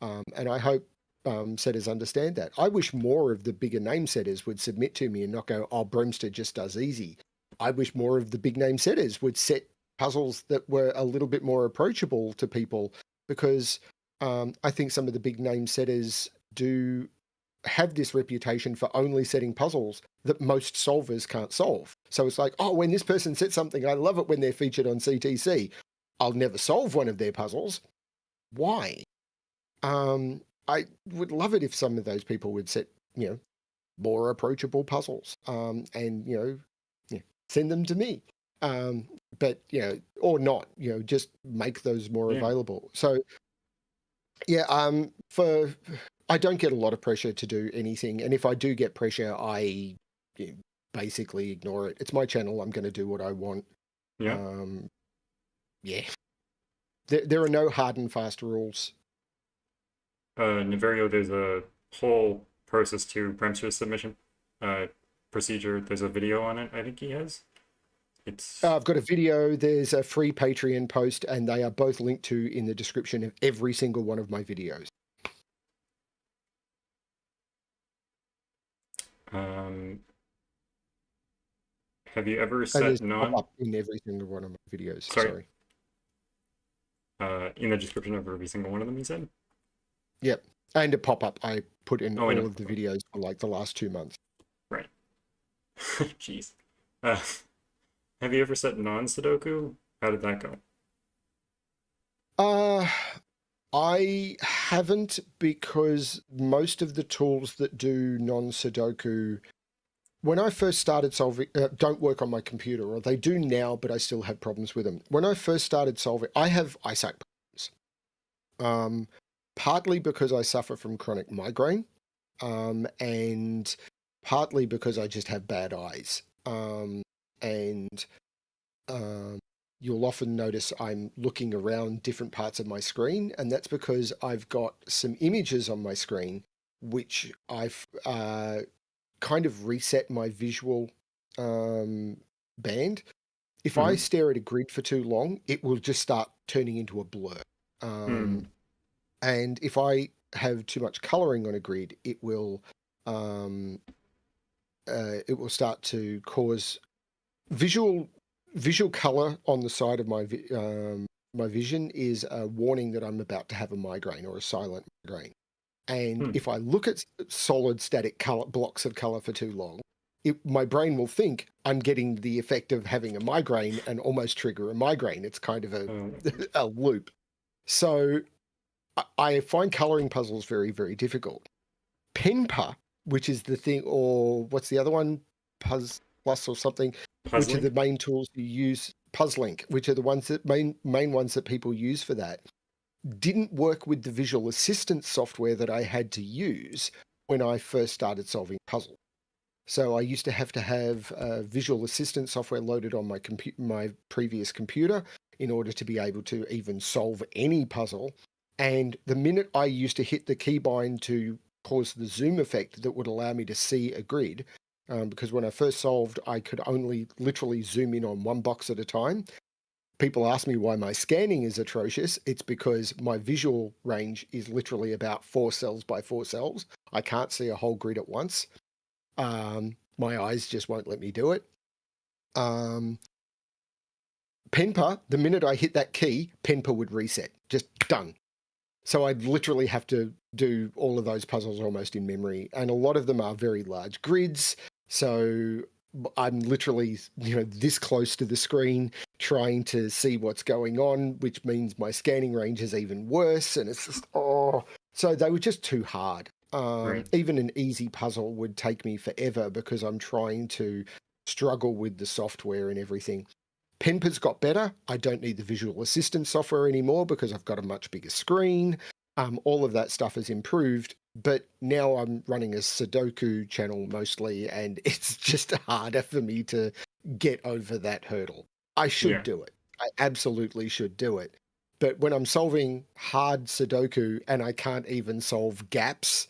And I hope setters understand that. I wish more of the bigger name setters would submit to me and not go, oh, BremSter just does easy. I wish more of the big name setters would set puzzles that were a little bit more approachable to people, because I think some of the big name setters do have this reputation for only setting puzzles that most solvers can't solve. So it's like, oh, when this person sets something, I love it when they're featured on CTC. I'll never solve one of their puzzles. Why? I would love it if some of those people would set, more approachable puzzles, and send them to me. Um, but or not, just make those more Yeah. available. So yeah, for I don't get a lot of pressure to do anything, and if I do get pressure, I basically ignore it. It's my channel. I'm going to do what I want. Yeah. Um, yeah, there are no hard and fast rules. Naverio, there's a whole process to BremSter submission uh, procedure. There's a video on it, I think he has. It's I've got a video. There's a free Patreon post, and they are both linked to in the description of every single one of my videos. um, have you ever And set there's pop non up in every single one of my videos. sorry, Sorry. in the description of every single one of them, you said? Yep. And a pop up I put in Oh, I know. all of the videos for like the last 2 months. Right. Jeez. Uh, have you ever set non-Sudoku? How did that go? Uh, I haven't, because most of the tools that do non Sudoku, when I first started solving, don't work on my computer, or they do now, but I still have problems with them. When I first started solving, I have eyesight problems. Partly because I suffer from chronic migraine, and partly because I just have bad eyes. And you'll often notice I'm looking around different parts of my screen, and that's because I've got some images on my screen which I've kind of reset my visual band. If I Mm-hmm. stare at a grid for too long, it will just start turning into a blur. Mm. And if I have too much coloring on a grid, um, it will start to cause visual color on the side of my vision is a warning that I'm about to have a migraine or a silent migraine. And Mm. if I look at solid static color blocks of color for too long, my brain will think I'm getting the effect of having a migraine and almost trigger a migraine. It's kind of Oh, a loop. So I find coloring puzzles very, very difficult. Penpa, which is the thing, or what's the other one? Plus or something, which are the puzzling. main tools you use. Puzzlink, which are the ones that main ones that people use for that, didn't work with the visual assistance software that I had to use when I first started solving puzzles. So I used to have visual assistant software loaded on my previous computer in order to be able to even solve any puzzle. And the minute I used to hit the keybind to cause the zoom effect that would allow me to see a grid, because when I first solved, I could only literally zoom in on one box at a time. People ask me why my scanning is atrocious. It's because my visual range is literally about 4 cells by 4 cells. I can't see a whole grid at once. My eyes just won't let me do it. Um, Penpa, the minute I hit that key, Penpa would reset. Just done. So I'd literally have to do all of those puzzles almost in memory. And a lot of them are very large grids. So I'm literally, this close to the screen trying to see what's going on, which means my scanning range is even worse. And it's just, so they were just too hard. Right. Even an easy puzzle would take me forever because I'm trying to struggle with the software and everything. Penpa's got better. I don't need the visual assistant software anymore because I've got a much bigger screen. All of that stuff has improved, but now I'm running a Sudoku channel mostly, and it's just harder for me to get over that hurdle. I should Yeah. do it. I absolutely should do it. But when I'm solving hard Sudoku and I can't even solve gaps,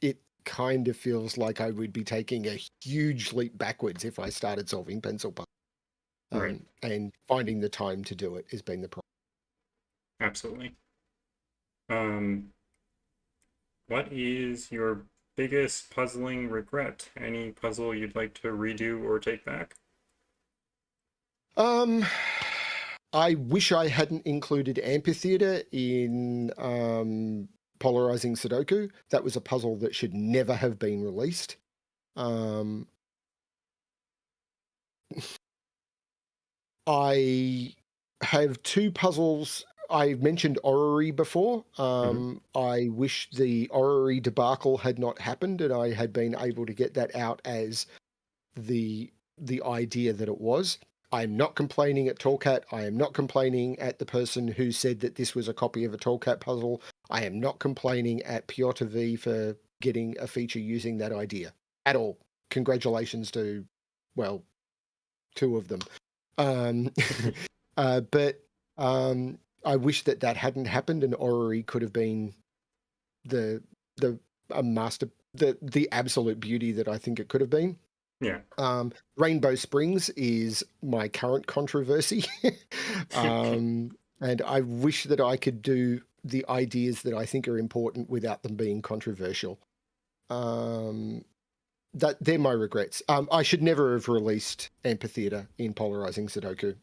it kind of feels like I would be taking a huge leap backwards if I started solving pencil puzzles. Right. And finding the time to do it has been the problem. Absolutely. Um, what is your biggest puzzling regret? Any puzzle you'd like to redo or take back? Um, I wish I hadn't included amphitheater in polarizing Sudoku. That was a puzzle that should never have been released. Um, I have two puzzles. I mentioned Orary before. Mm-hmm. I wish the Orary debacle had not happened and I had been able to get that out as the idea that it was. I'm not complaining at Tallcat. I am not complaining at the person who said that this was a copy of a Tallcat puzzle. I am not complaining at Piotr V for getting a feature using that idea at all. Congratulations to, well, two of them. Um, but I wish that hadn't happened and Orrery could have been the the a master, the absolute beauty that I think it could have been. Yeah. Rainbow Springs is my current controversy. And I wish that I could do the ideas that I think are important without them being controversial. That they're my regrets. I should never have released Amphitheater in polarizing Sudoku.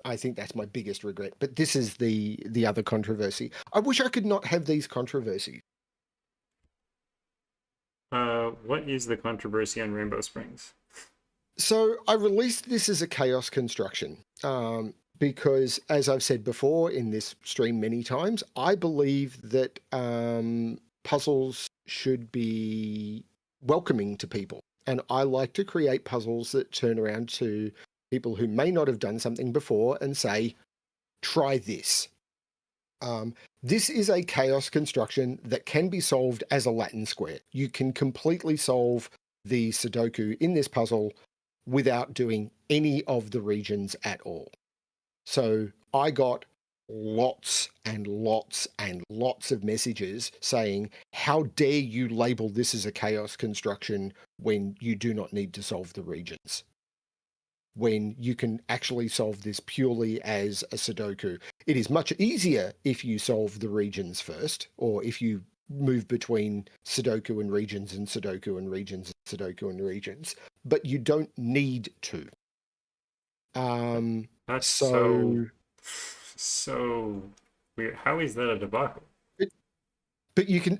I think that's my biggest regret. But this is the other controversy. I wish I could not have these controversies. What is the controversy on Rainbow Springs? So I released this as a chaos construction because, as I've said before in this stream many times, I believe that puzzles should be welcoming to people. And I like to create puzzles that turn around to people who may not have done something before and say, try this. This is a chaos construction that can be solved as a Latin square. You can completely solve the Sudoku in this puzzle without doing any of the regions at all. So I got lots and lots and lots of messages saying, how dare you label this as a chaos construction when you do not need to solve the regions? When you can actually solve this purely as a Sudoku. It is much easier if you solve the regions first, or if you move between Sudoku and regions and Sudoku and regions and Sudoku and regions, but you don't need to. That's So, so weird. How is that a debacle? but you can,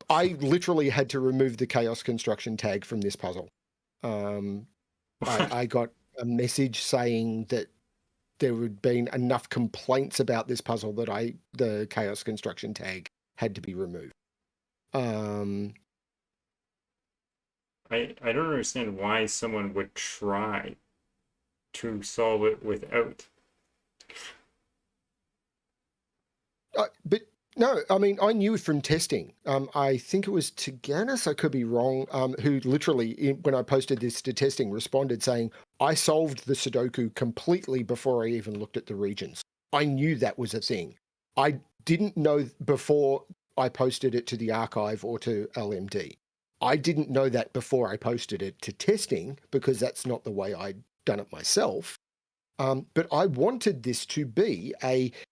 I literally had to remove the chaos construction tag from this puzzle. I got a message saying that there had been enough complaints about this puzzle that the chaos construction tag had to be removed. I don't understand why someone would try to solve it without. But no, I mean, I knew from testing. I think it was Tiganis, I could be wrong, who literally, when I posted this to testing, responded saying, I solved the Sudoku completely before I even looked at the regions. I knew that was a thing. I didn't know before I posted it to the archive or to LMD. I didn't know that before I posted it to testing because that's not the way I'd done it myself. But I wanted this to be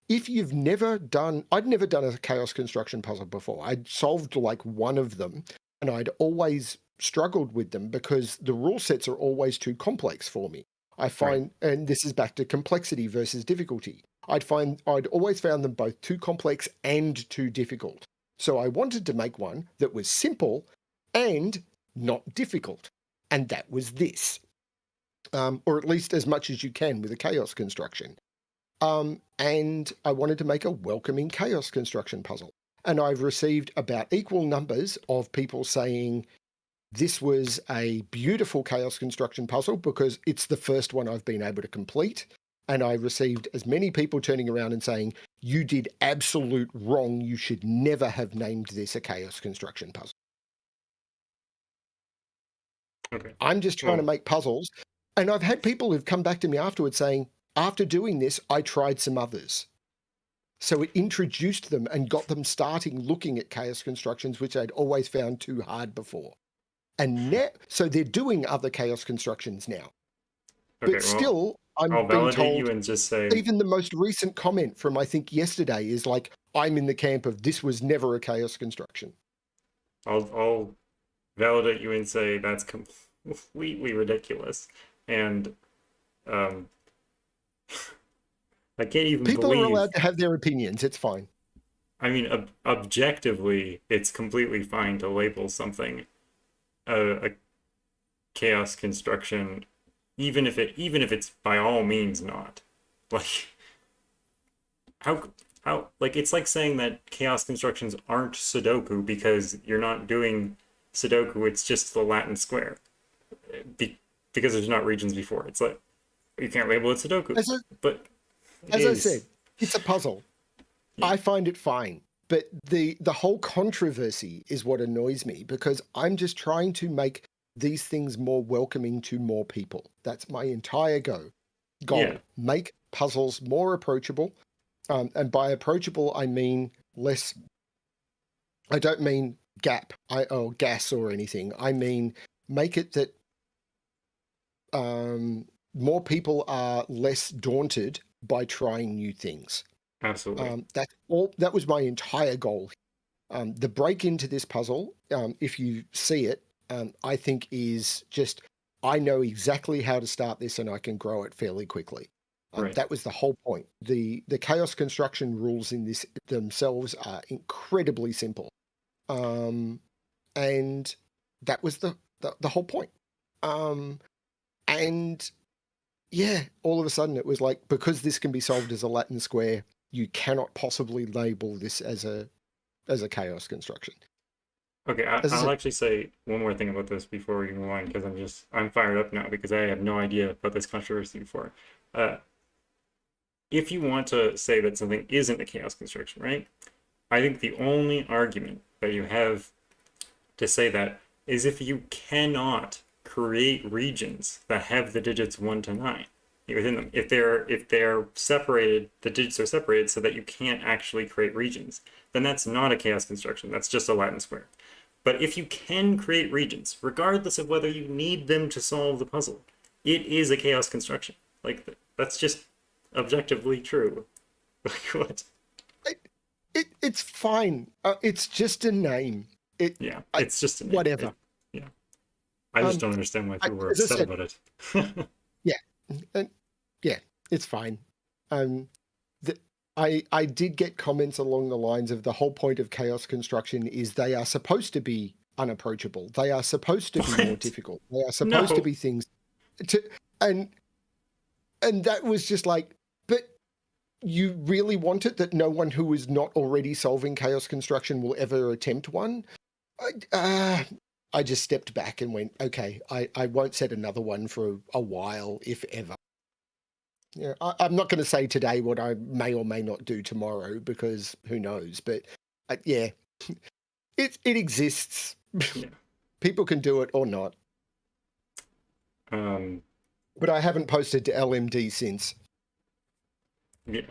if you've never done, I'd never done a chaos construction puzzle before. I'd solved like one of them and I'd always struggled with them because the rule sets are always too complex for me. I Right. find, and this is back to complexity versus difficulty. I'd always found them both too complex and too difficult. So I wanted to make one that was simple and not difficult. And that was this. Or at least as much as you can with a chaos construction. And I wanted to make a welcoming chaos construction puzzle. And I've received about equal numbers of people saying this was a beautiful chaos construction puzzle because it's the first one I've been able to complete. And I received as many people turning around and saying, you did absolute wrong. You should never have named this a chaos construction puzzle. Okay. I'm just trying to Well, make puzzles. And I've had people who've come back to me afterwards saying, after doing this, I tried some others. So it introduced them and got them starting looking at chaos constructions, which I'd always found too hard before. And now, so they're doing other chaos constructions now. okay. But Well, still, I'm I'll being validate you told, and just say even the most recent comment from, I think, yesterday is like, I'm in the camp of this was never a chaos construction. I'll validate you and say that's completely ridiculous. And um, I can't even People are believe. allowed to have their opinions. It's fine. I mean, objectively, it's completely fine to label something a chaos construction, even if it's by all means not. Like how like it's like saying that chaos constructions aren't Sudoku because you're not doing Sudoku. It's just the Latin square because there's not regions before. It's like you can't label it Sudoku, As I, but it as I is. said, it's a puzzle. Yeah. I find it fine. But the whole controversy is what annoys me because I'm just trying to make these things more welcoming to more people. That's my entire Yeah. goal. Make puzzles more approachable. And by approachable, I mean less. I don't mean or gas or anything. I mean make it that more people are less daunted by trying new things. Absolutely. That's all. That was my entire goal. The break into this puzzle, if you see it, I think is just I know exactly how to start this and I can grow it fairly quickly. Right. That was the whole point. The chaos construction rules in this themselves are incredibly simple, and that was the whole point. Um, and yeah, all of a sudden it was like because this can be solved as a Latin square, you cannot possibly label this as a chaos construction. Okay, As I I'll said, actually say one more thing about this before we move on because I'm fired up now because I had no idea about this controversy before. Uh, if you want to say that something isn't a chaos construction, right? I think the only argument that you have to say that is if you cannot create regions that have the digits 1 to 9 within them. If they're separated, the digits are separated so that you can't actually create regions, then that's not a chaos construction. That's just a Latin square. But if you can create regions, regardless of whether you need them to solve the puzzle, it is a chaos construction. Like, that's just objectively true. Like, what? It's fine. It's just a name. Yeah, it's just a name. Whatever. Yeah. I just don't understand why people were As I upset said, about it. yeah, and yeah, it's fine. Um, the, I did get comments along the lines of the whole point of chaos construction is they are supposed to be unapproachable. They are supposed to be more What? difficult. They are supposed to No. be things to and and that was just like, but you really want it that no one who is not already solving chaos construction will ever attempt one? I just stepped back and went, okay, I won't set another one for a while, if ever. Yeah, I'm not going to say today what I may or may not do tomorrow because who knows? But yeah, it exists. Yeah. People can do it or not. Um, But I haven't posted to LMD since. yeah.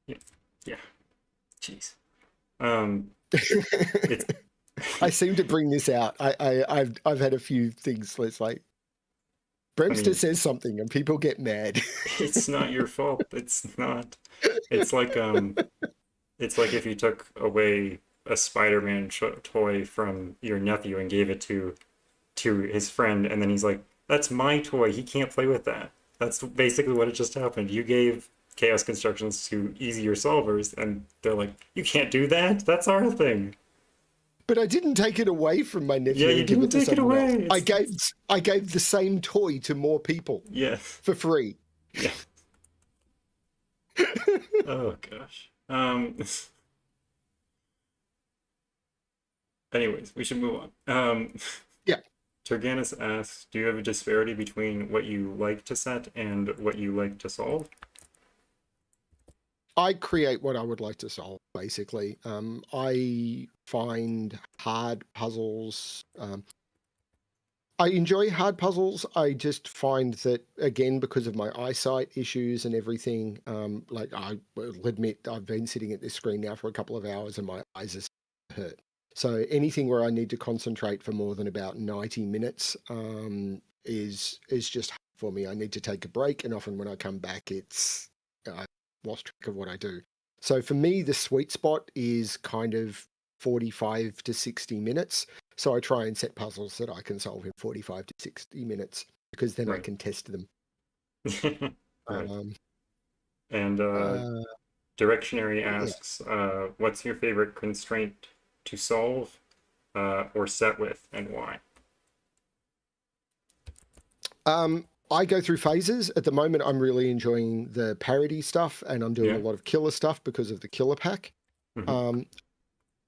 Yeah. Yeah. Jeez. It's I seem to bring this out. I've had a few things. It's like I BremSter mean, says something and people get mad. it's not your fault. It's not. It's like it's like if you took away a Spider-Man toy from your nephew and gave it to his friend, and then he's like, "That's my toy. He can't play with that." That's basically what had just happened. You gave chaos constructions to easier solvers, and they're like, "You can't do that. That's our thing." But I didn't take it away from my Yeah, nephew you and give didn't it to take it someone else. away. I gave the same toy to more people Yeah, for free. yeah. Oh gosh. Anyways, we should move on. Yeah, Turganus asks, do you have a disparity between what you like to set and what you like to solve? I create what I would like to solve, basically. I find hard puzzles. I enjoy hard puzzles. I just find that, again, because of my eyesight issues and everything, like I will admit, I've been sitting at this screen now for a couple of hours and my eyes are hurt. So anything where I need to concentrate for more than about 90 minutes is just hard for me. I need to take a break, and often when I come back, I've lost track of what I do. So for me, the sweet spot is kind of 45 to 60 minutes. So I try and set puzzles that I can solve in 45 to 60 minutes because then I Right. can test them. Right. Um, And uh, Directionary yeah. asks, what's your favorite constraint to solve or set with, and why? I go through phases. At the moment, I'm really enjoying the parody stuff and I'm doing Yeah. a lot of killer stuff because of the killer pack. Hmm. Um,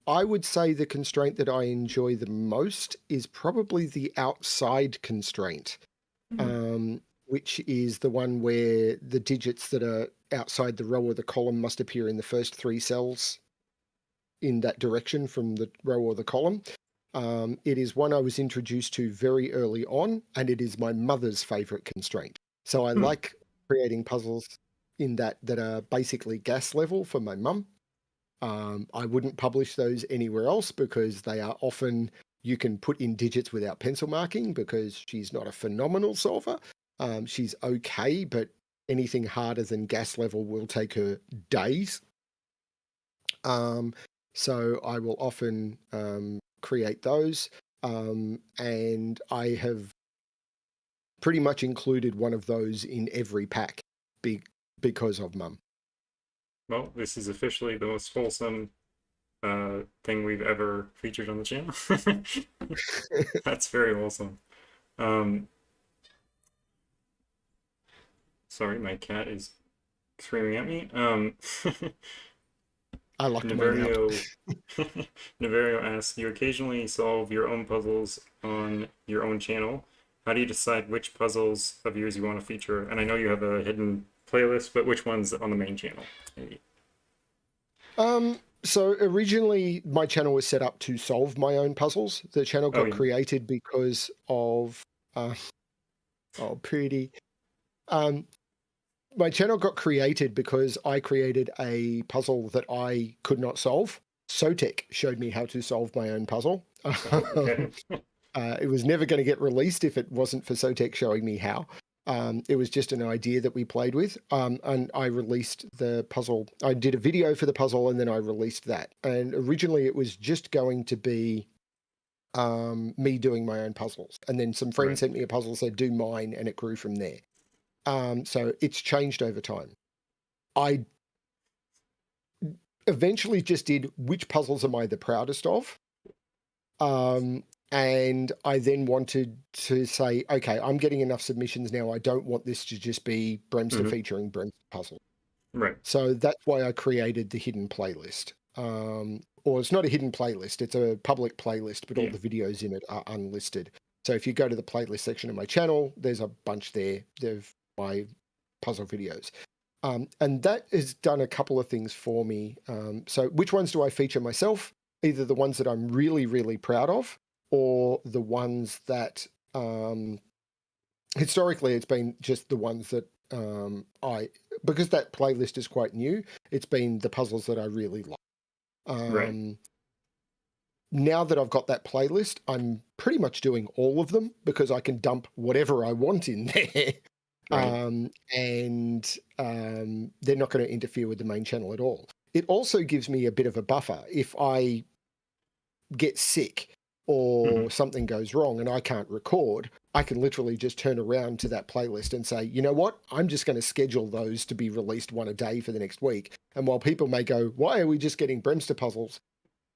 I would say the constraint that I enjoy the most is probably the outside constraint, which is the one where the digits that are outside the row or the column must appear in the first three cells in that direction from the row or the column. It is one I was introduced to very early on, and it is my mother's favorite constraint. So I Hmm. like creating puzzles in that are basically gas level for my mum. I wouldn't publish those anywhere else because they are often you can put in digits without pencil marking because she's not a phenomenal solver. She's okay, but anything harder than gas level will take her days. Um, so I will often create those. And I have pretty much included one of those in every pack because of mum. Well, this is officially the most wholesome thing we've ever featured on the channel. That's very wholesome. Um, Sorry, my cat is screaming at me. I locked mine out. Naverio, Naverio asks, you occasionally solve your own puzzles on your own channel. How do you decide which puzzles of yours you want to feature? And I know you have a hidden playlists, but which ones on the main channel? Maybe. So originally my channel was set up to solve my own puzzles. The channel Oh got yeah. created because of oh pretty. Um, my channel got created because I created a puzzle that I could not solve. Sotek showed me how to solve my own puzzle. Oh, okay. It was never going to get released if it wasn't for Sotek showing me how. It was just an idea that we played with, and I released the puzzle. I did a video for the puzzle, and then I released that. And originally, it was just going to be me doing my own puzzles, and then some friends Right. sent me a puzzle, said do mine, and it grew from there. So it's changed over time. I eventually just did which puzzles am I the proudest of. And I then wanted to say, okay, I'm getting enough submissions now. I don't want this to just be BremSter Hmm. featuring BremSter puzzle. Right. So that's why I created the hidden playlist. Or it's not a hidden playlist, it's a public playlist, but all Yeah. the videos in it are unlisted. So if you go to the playlist section of my channel, there's a bunch there of my puzzle videos. And that has done a couple of things for me. So which ones do I feature myself? Either the ones that I'm really, really proud of, or the ones that historically it's been just the ones that because that playlist is quite new, it's been the puzzles that I really like. Right. Now that I've got that playlist, I'm pretty much doing all of them because I can dump whatever I want in there. Right. And they're not going to interfere with the main channel at all. It also gives me a bit of a buffer. If I get sick Hmm. or something goes wrong and I can't record, I can literally just turn around to that playlist and say, you know what? I'm just going to schedule those to be released one a day for the next week. And while people may go, why are we just getting BremSter puzzles?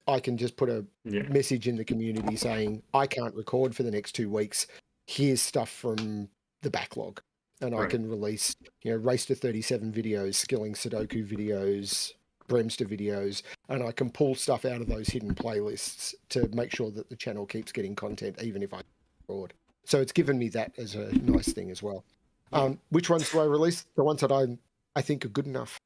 I can just put a Yeah. message in the community saying, I can't record for the next 2 weeks. Here's stuff from the backlog. And I Right. can release, Race to 37 videos, Skilling Sudoku videos, BremSter videos, and I can pull stuff out of those hidden playlists to make sure that the channel keeps getting content, even if I record. So it's given me that as a nice thing as well. Yeah. Which ones do I release? The ones that I think are good enough,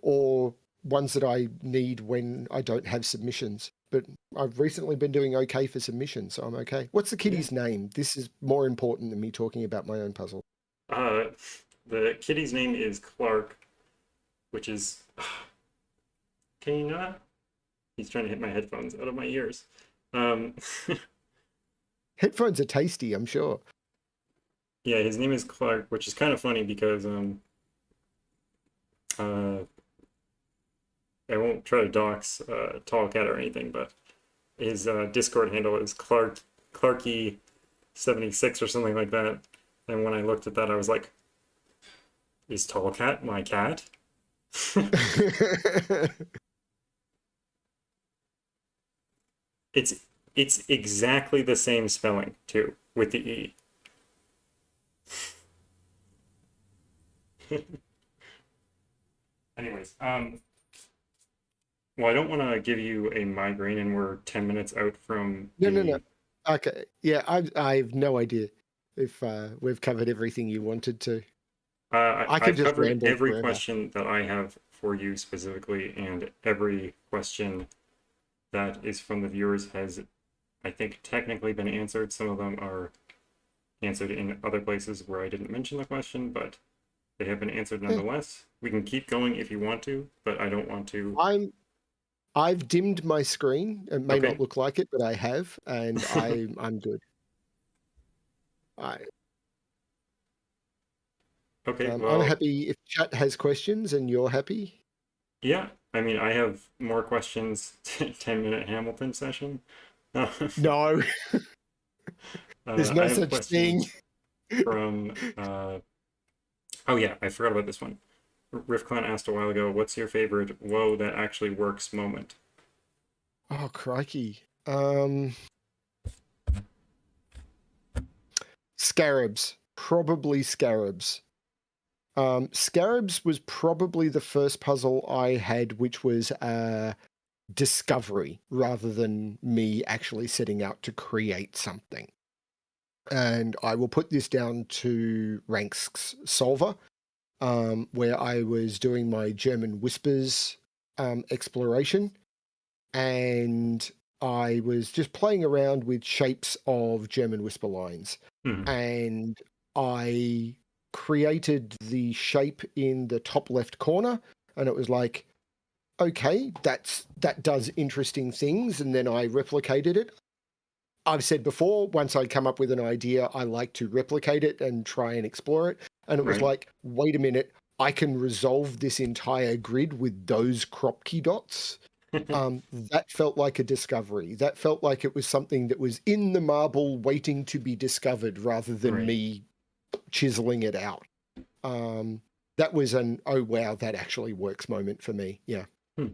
or ones that I need when I don't have submissions. But I've recently been doing okay for submissions, so I'm okay. What's the Yeah. kiddie's name? This is more important than me talking about my own puzzle. Uh, the kitty's name is Clark, which is. Can you not? He's trying to hit my headphones out of my ears. Um, Headphones are tasty, I'm sure. yeah, his name is Clark, which is kind of funny because I won't try to dox Tall Cat or anything, but his Discord handle is Clarky76 or something like that. And when I looked at that, I was like, "Is Tall Cat my cat?" It's it's exactly the same spelling too, with the E. Anyways, well, I don't want to give you a migraine, and we're 10 minutes out from No, no, no. the. Okay. Yeah, I have no idea if we've covered everything you wanted to. I could I've just covered ramble every forever. question that I have for you specifically, and every question that is from the viewers has, I think, technically been answered. Some of them are answered in other places where I didn't mention the question, but they have been answered Yeah, nonetheless. We can keep going if you want to, but I don't want to. I've dimmed my screen. It may not Okay. look like it, but I have, and I'm good. I Okay, I'm well, happy if chat has questions and you're happy. yeah. I mean, I have more questions. 10-minute Hamilton session. No, there's I no have such thing. questions from. Oh yeah, I forgot about this one. Riffclan asked a while ago, "What's your favorite whoa that actually works moment?" Oh, crikey. Scarabs. Probably scarabs. Scarabs was probably the first puzzle I had, which was discovery rather than me actually setting out to create something. and I will put this down to Rank's solver, where I was doing my German whispers exploration, and I was just playing around with shapes of German whisper lines, Hmm. and I created the shape in the top left corner, and it was like, okay, that does interesting things, and then I replicated it. I've said before, once I come up with an idea, I like to replicate it and try and explore it. And it was Right. like, wait a minute, I can resolve this entire grid with those Kropki dots. That felt like a discovery. That felt like it was something that was in the marble waiting to be discovered rather than Right. me chiseling it out. That was an, oh wow, that actually works moment for me. Yeah. Hmm.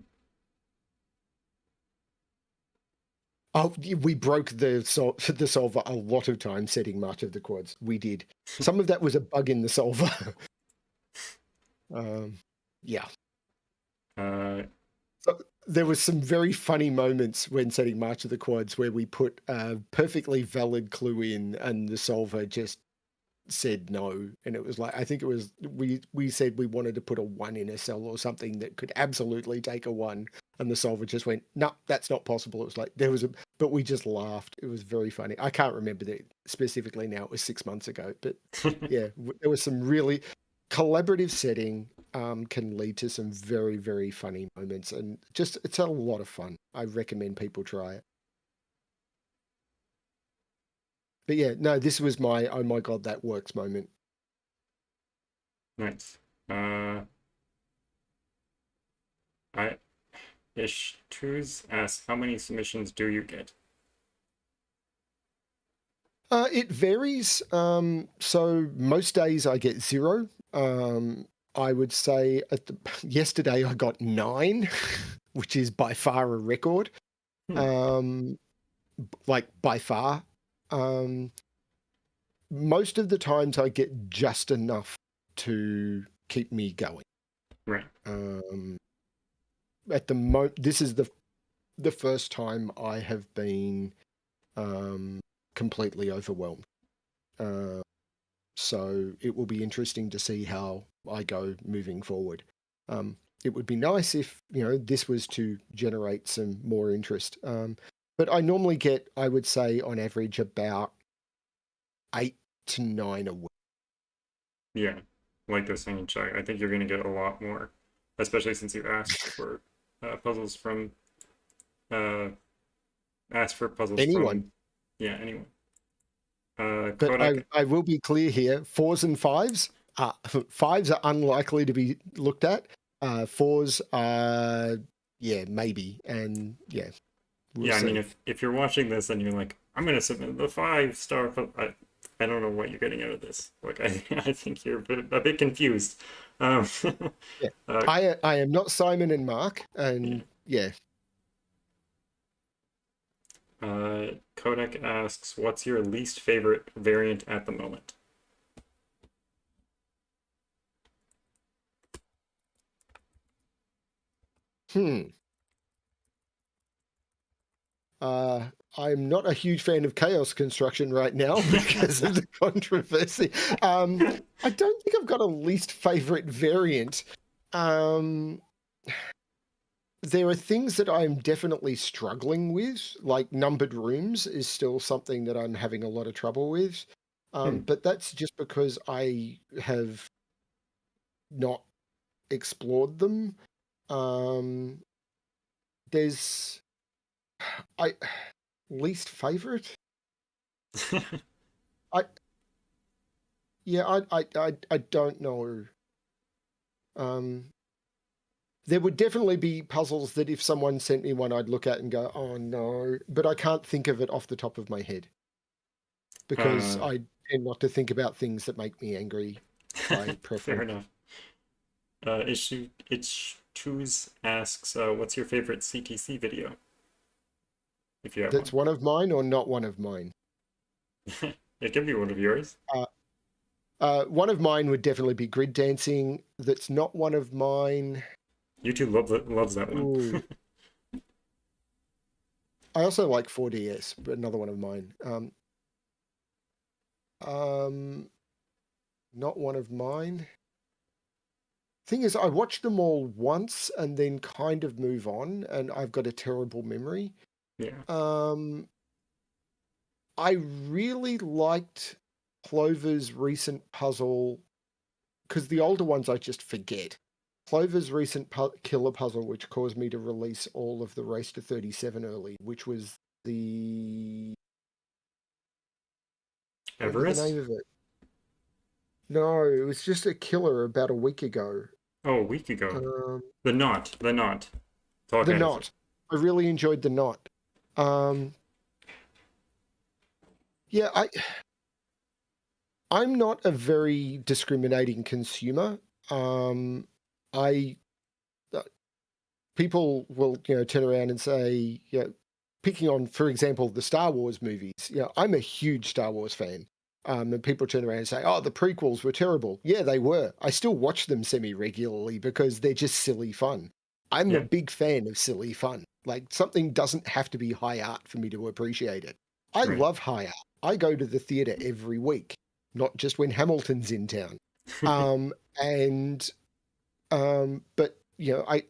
Oh, we broke the solver a lot of times setting March of the Quads. We did. Some of that was a bug in the solver. um, yeah. Uh, So there was some very funny moments when setting March of the Quads where we put a perfectly valid clue in and the solver just said no. And it was like, I think it was, we said we wanted to put a 1 in a cell or something that could absolutely take a 1. And the solver just went, no, that's not possible. It was like, but we just laughed. It was very funny. I can't remember that specifically now. It was 6 months ago. But yeah, there was some really collaborative setting can lead to some very, very funny moments. And just, it's a lot of fun. I recommend people try it. But yeah, no, this was my, oh my God, that works moment. nice. Uh, I Ish Twos asks, how many submissions do you get? It varies. So most days I get 0. I would say yesterday I got 9, which is by far a record. Hmm. Um, like by far. Um, Most of the times I get just enough to keep me going. Right. Um, at the this is the first time I have been completely overwhelmed. Uh, So it will be interesting to see how I go moving forward. It would be nice if, this was to generate some more interest. But I normally get, I would say, on average, about 8 to 9 a week. Yeah. Like they're saying in chat, I think you're going to get a lot more, especially since you puzzles from, uh, asked for puzzles from, Anyone. yeah, anyone. But Kodak, I will be clear here, 4s and 5s, 5s are unlikely to be looked at. 4s are, yeah, maybe. And yeah, we'll yeah, I mean, see. if you're watching this and you're like, I'm going to submit the 5-star, I don't know what you're getting out of this. Like, I think you're a bit confused. Um, Yeah. uh, I am not Simon and Mark, yeah. and yeah. Kodak asks, what's your least favorite variant at the moment? Hmm. Uh, I'm not a huge fan of chaos construction right now because of the controversy. I don't think I've got a least favorite variant. Um, there are things that I'm definitely struggling with, like numbered rooms is still something that I'm having a lot of trouble with. Hmm. But that's just because I have not explored them. Um, there's I least favorite. I Yeah, I don't know. Um, there would definitely be puzzles that if someone sent me one, I'd look at and go, "Oh no," but I can't think of it off the top of my head because uh, I tend not to think about things that make me angry by fair preference. enough. It's Choose asks, what's your favorite CTC video, if you have That's one? one of mine or not one of mine. It could be one of yours. Uh, one of mine would definitely be grid dancing. That's not one of mine. YouTube loves that one. Ooh, I also like 4DS, but another one of mine. Not one of mine. Thing is, I watch them all once and then kind of move on, and I've got a terrible memory. Yeah. I really liked Clover's recent puzzle because the older ones I just forget. Clover's recent killer puzzle, which caused me to release all of the Race to 37 early, which was the... Remember the Everest? name of it? No, it was just a killer about a week ago. Oh, a week ago. Um, The Knot. The Knot. Talk the at it. Knot. I really enjoyed the Knot. Um, yeah, I'm not a very discriminating consumer. I People will turn around and say, picking on, for example, the Star Wars movies. I'm a huge Star Wars fan. And people turn around and say, oh, the prequels were terrible. Yeah, they were. I still watch them semi-regularly because they're just silly fun. I'm a Yeah. big fan of silly fun. Like, something doesn't have to be high art for me to appreciate it. I Right. love high art. I go to the theatre every week, not just when Hamilton's in town. And but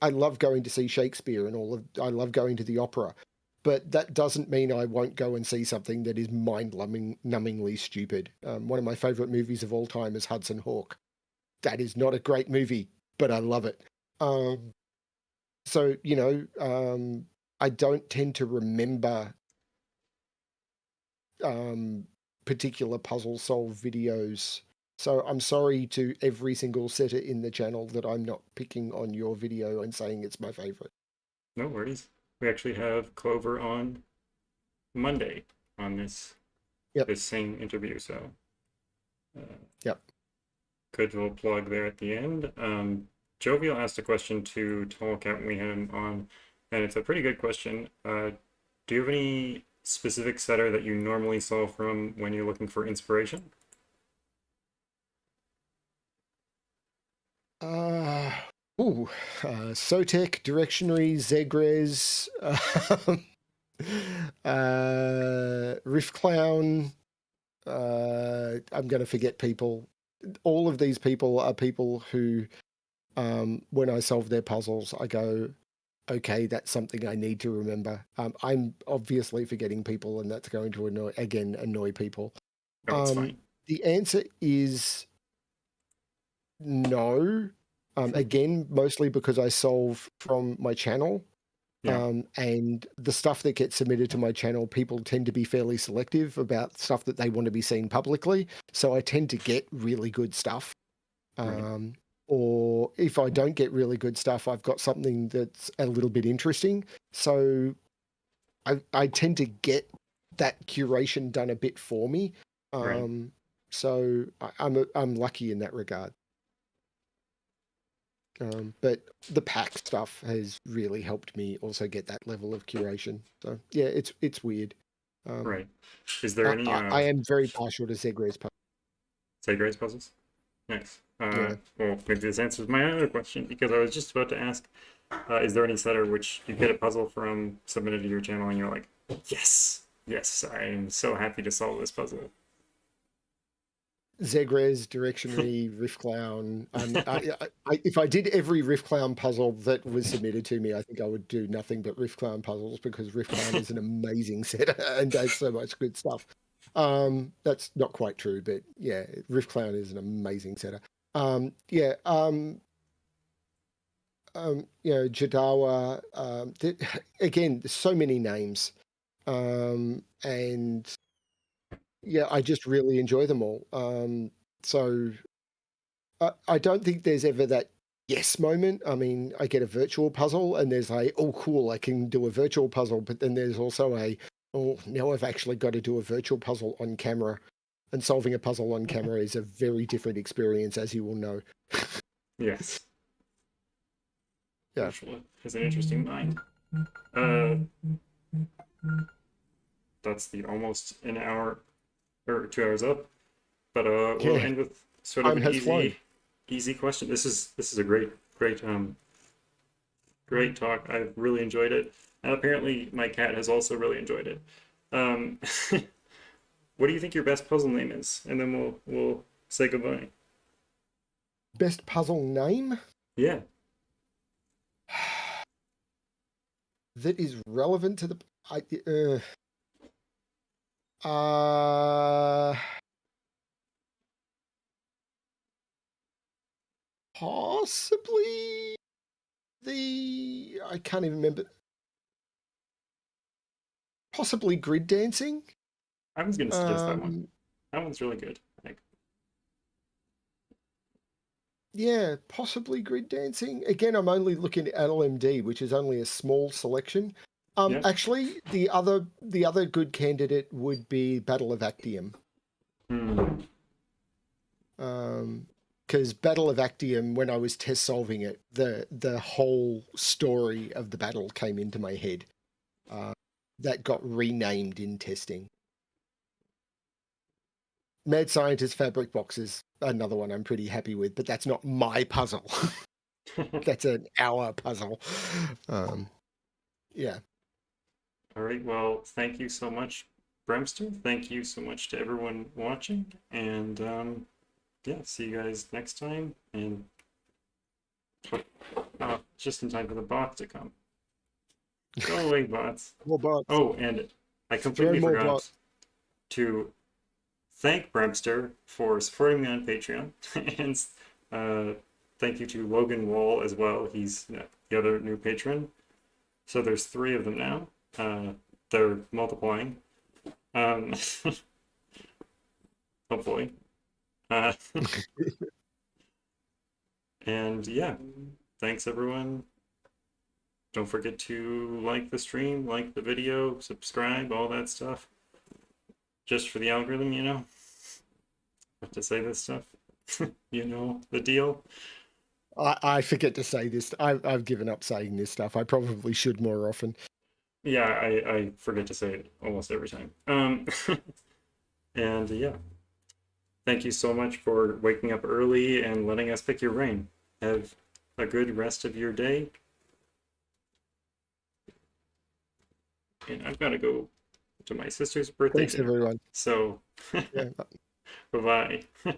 I love going to see Shakespeare and I love going to the opera, but that doesn't mean I won't go and see something that is numbingly stupid. One of my favorite movies of all time is Hudson Hawk. That is not a great movie, but I love it. Um, so I don't tend to remember um, particular puzzle solve videos. So I'm sorry to every single setter in the channel that I'm not picking on your video and saying it's my favorite. No worries. We actually have Clover on Monday on Yep, this same interview, so uh, yep. good little plug there at the end. Jovial asked a question to Tallcat when we had him on, and it's a pretty good question. Do you have any specific setter that you normally solve from when you're looking for inspiration? Uh, Sotek, Directionary, Zegres, Riff Clown. I'm going to forget people. All of these people are people who, when I solve their puzzles, I go, okay, that's something I need to remember. I'm obviously forgetting people, and that's going to annoy people. Oh, it's fine. The answer is no. Again, mostly because I solve from my channel. Yeah, And the stuff that gets submitted to my channel, people tend to be fairly selective about stuff that they want to be seen publicly. So I tend to get really good stuff. right, Um, or if I don't get really good stuff, I've got something that's a little bit interesting. So I tend to get that curation done a bit for me. right, I'm lucky in that regard. But the pack stuff has really helped me also get that level of curation. So yeah, it's weird. Um, right. Is there any I am very partial to Zegres. say grace puzzles? Nice. Yeah. Well, maybe this answers my other question because I was just about to ask, is there any setter which you get a puzzle from submitted to your channel and you're like, yes, yes, I am so happy to solve this puzzle. Zegres, Directionary, Riff Clown. If I did every Riff Clown puzzle that was submitted to me, I think I would do nothing but Riff Clown puzzles because Riff Clown is an amazing setter and does so much good stuff. That's not quite true, but yeah, Riff Clown is an amazing setter. Yeah. Jadawa. Again, there's so many names, and yeah, I just really enjoy them all. So I don't think there's ever that yes moment. I mean, I get a virtual puzzle, and there's a oh cool, I can do a virtual puzzle, but then there's also a oh now I've actually got to do a virtual puzzle on camera, and solving a puzzle on camera is a very different experience, as you will know. Yes, Yeah. virtual has an interesting mind. Uh, that's the almost an hour or 2 hours up, but we'll Yeah. end with sort of Time an has flown. easy question. This is a great talk. I've really enjoyed it, and apparently my cat has also really enjoyed it. Um, what do you think your best puzzle name is? And then we'll say goodbye. Best puzzle name Yeah. that is relevant to the. Uh, possibly I can't even remember. Possibly grid dancing. I was gonna suggest that one. Um, That one's really good. Like, yeah, possibly grid dancing. Again, I'm only looking at LMD, which is only a small selection. yeah. Actually, the other good candidate would be Battle of Actium. Hmm. Because Battle of Actium, when I was test solving it, the whole story of the battle came into my head. That got renamed in testing. Mad Scientist Fabric Box is another one I'm pretty happy with, but that's not my puzzle. That's an hour puzzle. Yeah. All right. Well, thank you so much, Bremster. Thank you so much to everyone watching. And yeah, see you guys next time. And just in time for the bot to come. Go away, bots. More bots. Oh, and I Throw completely more forgot bots. to thank Bremster for supporting me on Patreon. And thank you to Logan Wall as well. He's the other new patron. So there's three of them now. They're multiplying. Um, hopefully. Uh, and yeah, thanks everyone. Don't forget to like the stream, like the video, subscribe, all that stuff. Just for the algorithm, you know. I have to say this stuff. You know the deal. I forget to say this. I've given up saying this stuff. I probably should more often. Yeah, I forget to say it almost every time. And yeah, thank you so much for waking up early and letting us pick your brain. Have a good rest of your day. And I've got to go to my sister's birthday Thanks, dinner. everyone. So, Yeah. bye bye.